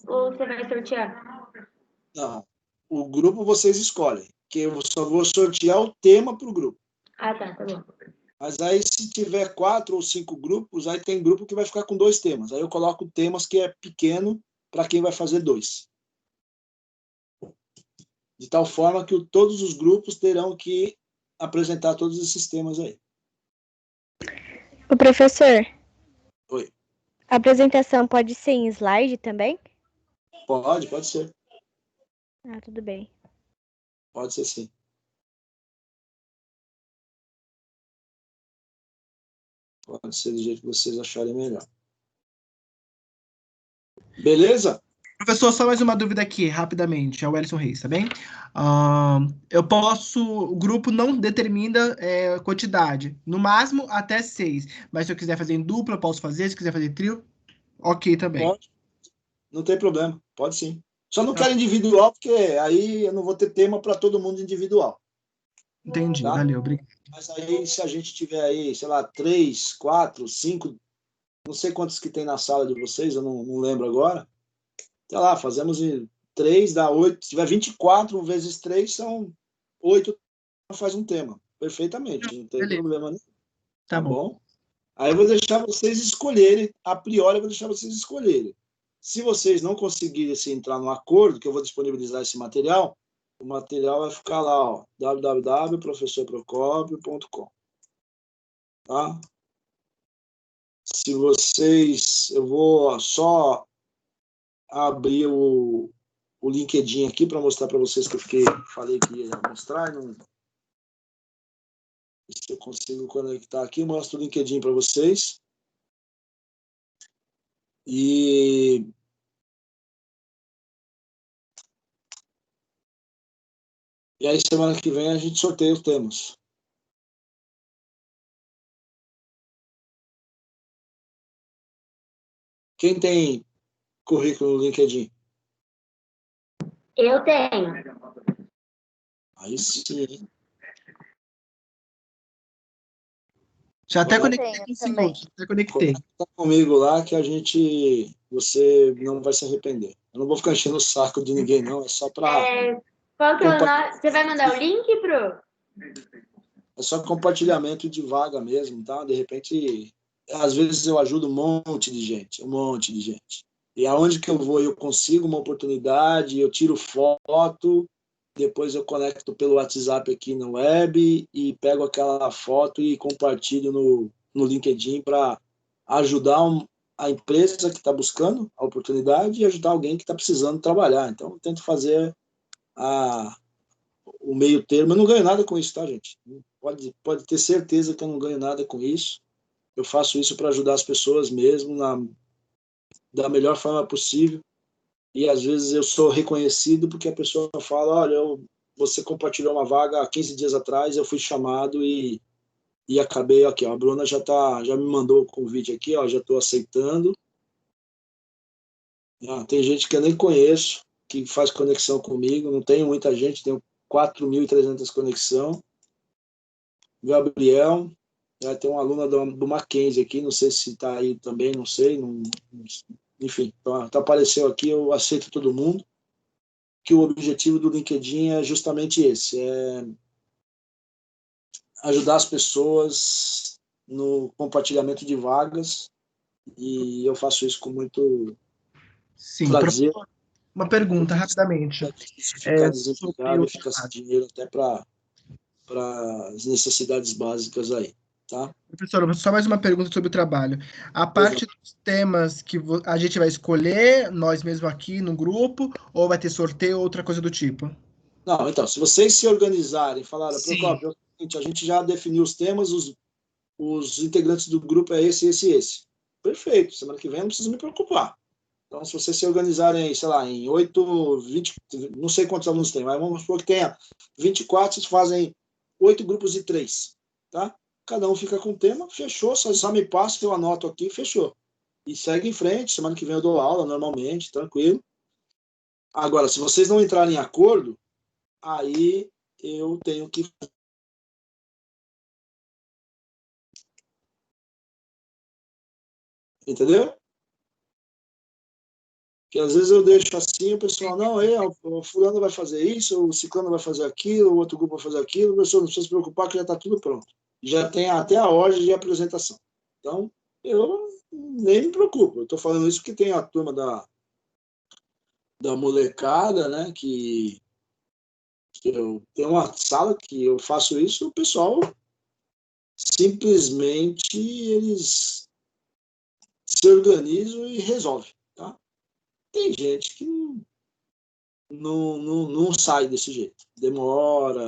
ou você vai sortear? Não. O grupo vocês escolhem, que eu só vou sortear o tema para o grupo. Ah, tá bom. Mas aí, se tiver 4 ou 5 grupos, aí tem grupo que vai ficar com 2 temas. Aí eu coloco temas que é pequeno para quem vai fazer 2. De tal forma que todos os grupos terão que apresentar todos esses temas aí. O professor. Oi. A apresentação pode ser em slide também? Pode ser. Ah, tudo bem. Pode ser sim. Pode ser do jeito que vocês acharem melhor. Beleza? Professor, só mais uma dúvida aqui, rapidamente. É o Wellington Reis, tá bem? O grupo não determina quantidade. No máximo, até 6. Mas se eu quiser fazer em dupla, eu posso fazer. Se quiser fazer trio, ok também. Pode, não tem problema, pode sim. Só não Tá. quero individual, porque aí eu não vou ter tema para todo mundo individual. Entendi, Tá? valeu, obrigado. Mas aí, se a gente tiver aí, sei lá, 3, 4, 5, não sei quantos que tem na sala de vocês, eu não lembro agora. Sei lá, fazemos 3, dá 8. Se tiver 24 vezes 3, são 8, faz um tema. Perfeitamente, não tem Beleza. problema nenhum. Tá Tá bom. bom? Aí eu vou deixar vocês escolherem, a priori eu vou deixar vocês escolherem. Se vocês não conseguirem entrar no acordo, que eu vou disponibilizar esse material, o material vai ficar lá, ó, www.professorprocopio.com. Tá? Se vocês... Eu vou só abrir o LinkedIn aqui para mostrar para vocês que falei que ia mostrar. Não, se eu consigo conectar aqui, mostro o LinkedIn para vocês. E aí, semana que vem, a gente sorteia os temas. Quem tem currículo no LinkedIn? Eu tenho. Aí sim, hein? Já até Eu conectei tenho com o também. senhor. Até conectei. Conecta comigo lá que você não vai se arrepender. Eu não vou ficar enchendo o saco de ninguém, não. É só para... Qual que é o nome? Você vai mandar o link, Pro? É só compartilhamento de vaga mesmo, tá? De repente, às vezes eu ajudo um monte de gente. E aonde que eu vou, eu consigo uma oportunidade, eu tiro foto, depois eu conecto pelo WhatsApp aqui na web e pego aquela foto e compartilho no LinkedIn para ajudar a empresa que está buscando a oportunidade e ajudar alguém que está precisando trabalhar. Então, eu tento fazer o meio termo. Eu não ganho nada com isso, tá, gente? Pode ter certeza que eu não ganho nada com isso. Eu faço isso para ajudar as pessoas mesmo, da melhor forma possível. E às vezes eu sou reconhecido porque a pessoa fala, olha, você compartilhou uma vaga há 15 dias atrás, eu fui chamado e acabei aqui, ó, a Bruna já me mandou o convite aqui, ó, já estou aceitando. Tem gente que eu nem conheço, que faz conexão comigo, não tenho muita gente, tenho 4.300 conexão. Gabriel, tem uma aluna do Mackenzie aqui, não sei se está aí também, não sei, enfim, então apareceu aqui, eu aceito todo mundo, que o objetivo do LinkedIn é justamente esse, é ajudar as pessoas no compartilhamento de vagas, e eu faço isso com muito prazer. Uma pergunta, rapidamente. Ficar desempregado e ficar sem dinheiro até para as necessidades básicas aí, tá? Professor, só mais uma pergunta sobre o trabalho. A parte dos temas que a gente vai escolher, nós mesmos aqui no grupo, ou vai ter sorteio ou outra coisa do tipo? Não, então, se vocês se organizarem, falarem, Procopio, a gente já definiu os temas, os integrantes do grupo é esse, esse e esse. Perfeito, semana que vem eu não preciso me preocupar. Então, se vocês se organizarem, sei lá, em 8, 20, não sei quantos alunos tem, mas vamos supor que tenha 24, vocês fazem 8 grupos de 3, tá? Cada um fica com o tema, fechou, só me passa, eu anoto aqui, fechou. E segue em frente, semana que vem eu dou aula normalmente, tranquilo. Agora, se vocês não entrarem em acordo, aí eu tenho que... Entendeu? Porque às vezes eu deixo assim, o pessoal, não, o fulano vai fazer isso, o ciclano vai fazer aquilo, o outro grupo vai fazer aquilo, o pessoal não precisa se preocupar que já está tudo pronto. Já tem até a ordem de apresentação. Então, eu nem me preocupo. Eu estou falando isso porque tem a turma da molecada, né, que eu tenho uma sala que eu faço isso, o pessoal simplesmente eles se organizam e resolvem, tá? Tem gente que não sai desse jeito. Demora,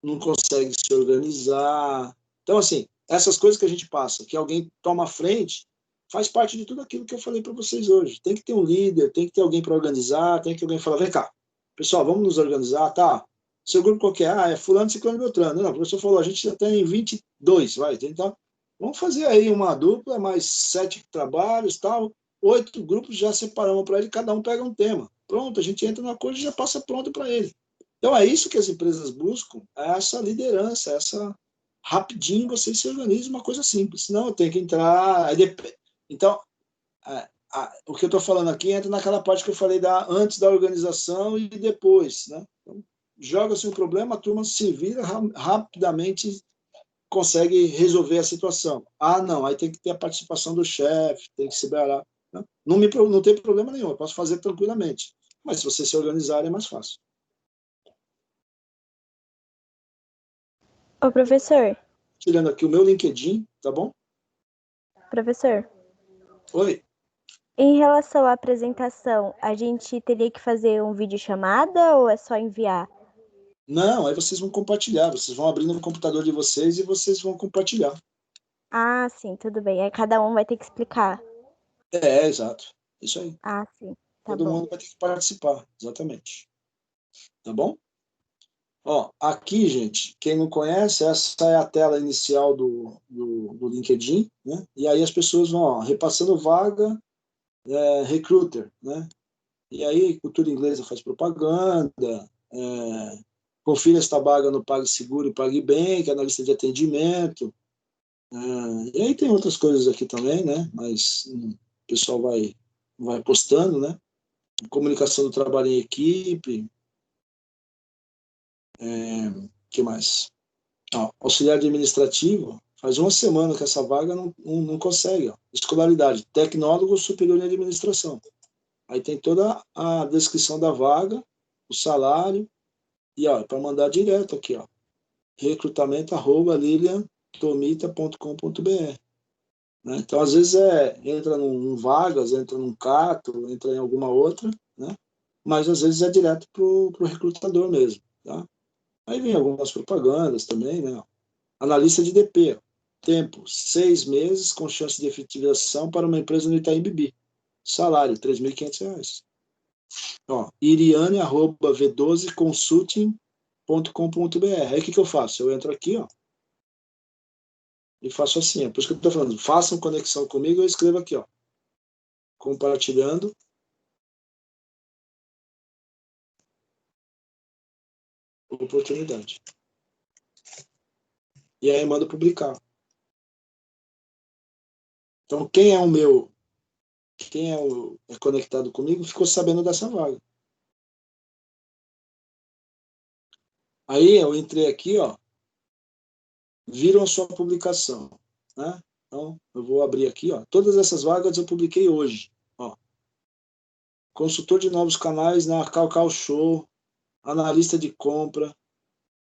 não consegue se organizar. Então, assim, essas coisas que a gente passa, que alguém toma a frente, faz parte de tudo aquilo que eu falei para vocês hoje. Tem que ter um líder, tem que ter alguém para organizar, tem que alguém falar, vem cá, pessoal, vamos nos organizar, tá? Seu grupo qual que é? Ah, é fulano, ciclano, beltrano. Não, o professor falou, a gente já tem 22, vai, então, vamos fazer aí uma dupla, mais 7 trabalhos, tal, 8 grupos já separamos para ele, cada um pega um tema. Pronto, a gente entra na coisa e já passa pronto para ele. Então, é isso que as empresas buscam, é essa liderança, essa rapidinho vocês se organizam, uma coisa simples. Senão eu tenho que entrar... Então, o que eu estou falando aqui entra naquela parte que eu falei antes da organização e depois, né? Então, joga-se um problema, a turma se vira rapidamente, consegue resolver a situação. Ah, não, aí tem que ter a participação do chefe, tem que se berar. Né? Não tem problema nenhum, eu posso fazer tranquilamente. Mas se você se organizar, é mais fácil. Ô, professor. Tirando aqui o meu LinkedIn, tá bom? Professor. Oi. Em relação à apresentação, a gente teria que fazer um vídeo chamada ou é só enviar? Não, aí vocês vão compartilhar, vocês vão abrir no computador de vocês e vocês vão compartilhar. Ah, sim, tudo bem. Aí cada um vai ter que explicar. Exato. Isso aí. Ah, sim. Tá Todo bom. mundo vai ter que participar, exatamente. Tá bom? Ó, aqui, gente, quem não conhece, essa é a tela inicial do LinkedIn, né? E aí as pessoas vão, ó, repassando vaga, recruiter, né? E aí, cultura inglesa faz propaganda, confira esta vaga no PagSeguro e PagBem, que é na lista de atendimento. E aí tem outras coisas aqui também, né? Mas o pessoal vai postando, né? Comunicação do trabalho em equipe. Que mais? Auxiliar administrativo, faz uma semana que essa vaga não consegue. Ó. Escolaridade, tecnólogo superior em administração. Aí tem toda a descrição da vaga, o salário, e para mandar direto aqui, ó, recrutamento@liliantomita.com.br. Né? Então, às vezes, entra num Vagas, entra num Cato, entra em alguma outra, né? Mas às vezes é direto para o recrutador mesmo. Tá? Aí vem algumas propagandas também, né? Analista de DP, tempo, 6 meses com chance de efetivação para uma empresa no Itaim Bibi. Salário, R$3.500. iriane@v12consulting.com.br. Aí o que eu faço? Eu entro aqui, ó, e faço assim, por isso que eu estou falando, façam conexão comigo, eu escrevo aqui, ó, compartilhando oportunidade. E aí mando publicar. Então, quem é conectado comigo ficou sabendo dessa vaga. Aí eu entrei aqui, ó, viram a sua publicação, né? Então, eu vou abrir aqui, ó. Todas essas vagas eu publiquei hoje, ó. Consultor de novos canais na Cacau Show, analista de compra.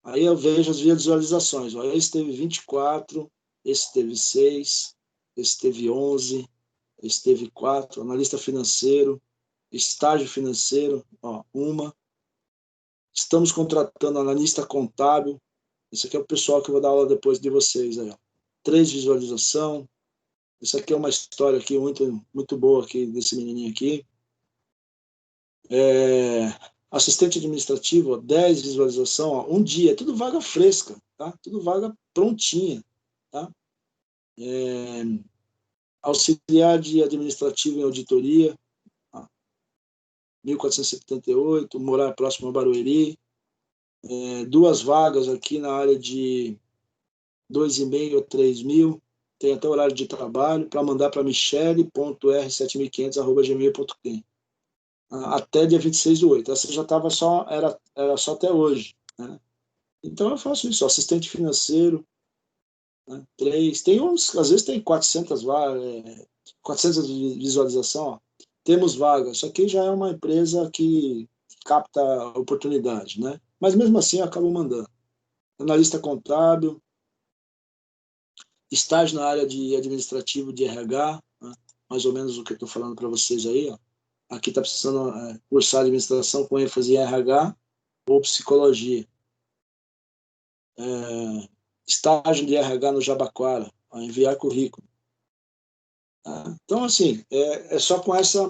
Aí eu vejo as visualizações, ó. Esse teve 24, esse teve 6, esse teve 11, esse teve 4, analista financeiro, estágio financeiro, ó, uma. Estamos contratando analista contábil. Esse aqui é o pessoal que eu vou dar aula depois de vocês. Aí, ó. 3 visualização. Isso aqui é uma história aqui muito, muito boa aqui desse menininho aqui. Assistente administrativo, ó, 10 visualização. Ó, um dia, tudo vaga fresca, tá? Tudo vaga prontinha, tá? Auxiliar de administrativo em auditoria, ó, 1478, morar próximo a Barueri. 2 vagas aqui na área de 2,5 a 3 mil, tem até horário de trabalho, para mandar para michele.r7500@gmail.com. Até dia 26/8. Essa já estava era só até hoje. Né? Então eu faço isso, assistente financeiro, né? 3, tem uns, às vezes tem 400 visualização, ó. Temos vagas, isso aqui já é uma empresa que capta oportunidade, né? Mas mesmo assim eu acabo mandando. Analista contábil, estágio na área de administrativo de RH, né? Mais ou menos o que eu estou falando para vocês aí. Ó. Aqui está precisando cursar administração com ênfase em RH ou psicologia. Estágio de RH no Jabaquara, enviar currículo. Tá? Então, assim, é só com essa...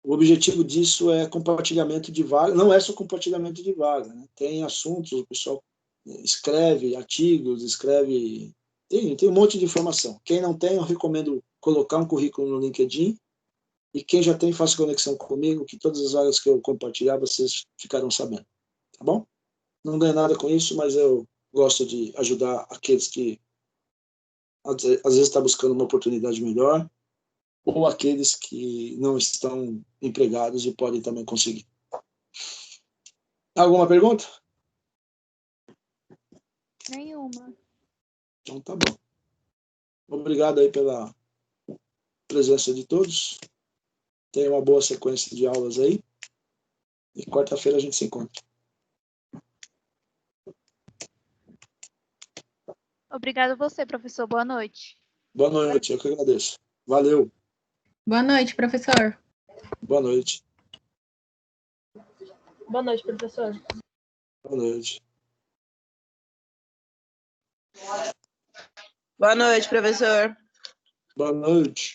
O objetivo disso é compartilhamento de vaga, não é só compartilhamento de vaga, né? Tem assuntos, o pessoal escreve artigos, escreve... Tem um monte de informação. Quem não tem, eu recomendo colocar um currículo no LinkedIn, e quem já tem, faça conexão comigo, que todas as vagas que eu compartilhar, vocês ficarão sabendo. Tá bom? Não ganho nada com isso, mas eu gosto de ajudar aqueles que às vezes estão buscando uma oportunidade melhor, ou aqueles que não estão empregados e podem também conseguir. Alguma pergunta? Nenhuma. Então tá bom. Obrigado aí pela presença de todos. Tenha uma boa sequência de aulas aí. E quarta-feira a gente se encontra. Obrigada a você, professor. Boa noite. Boa noite, eu que agradeço. Valeu. Boa noite, professor. Boa noite. Boa noite, professor. Boa noite. Boa noite, professor. Boa noite.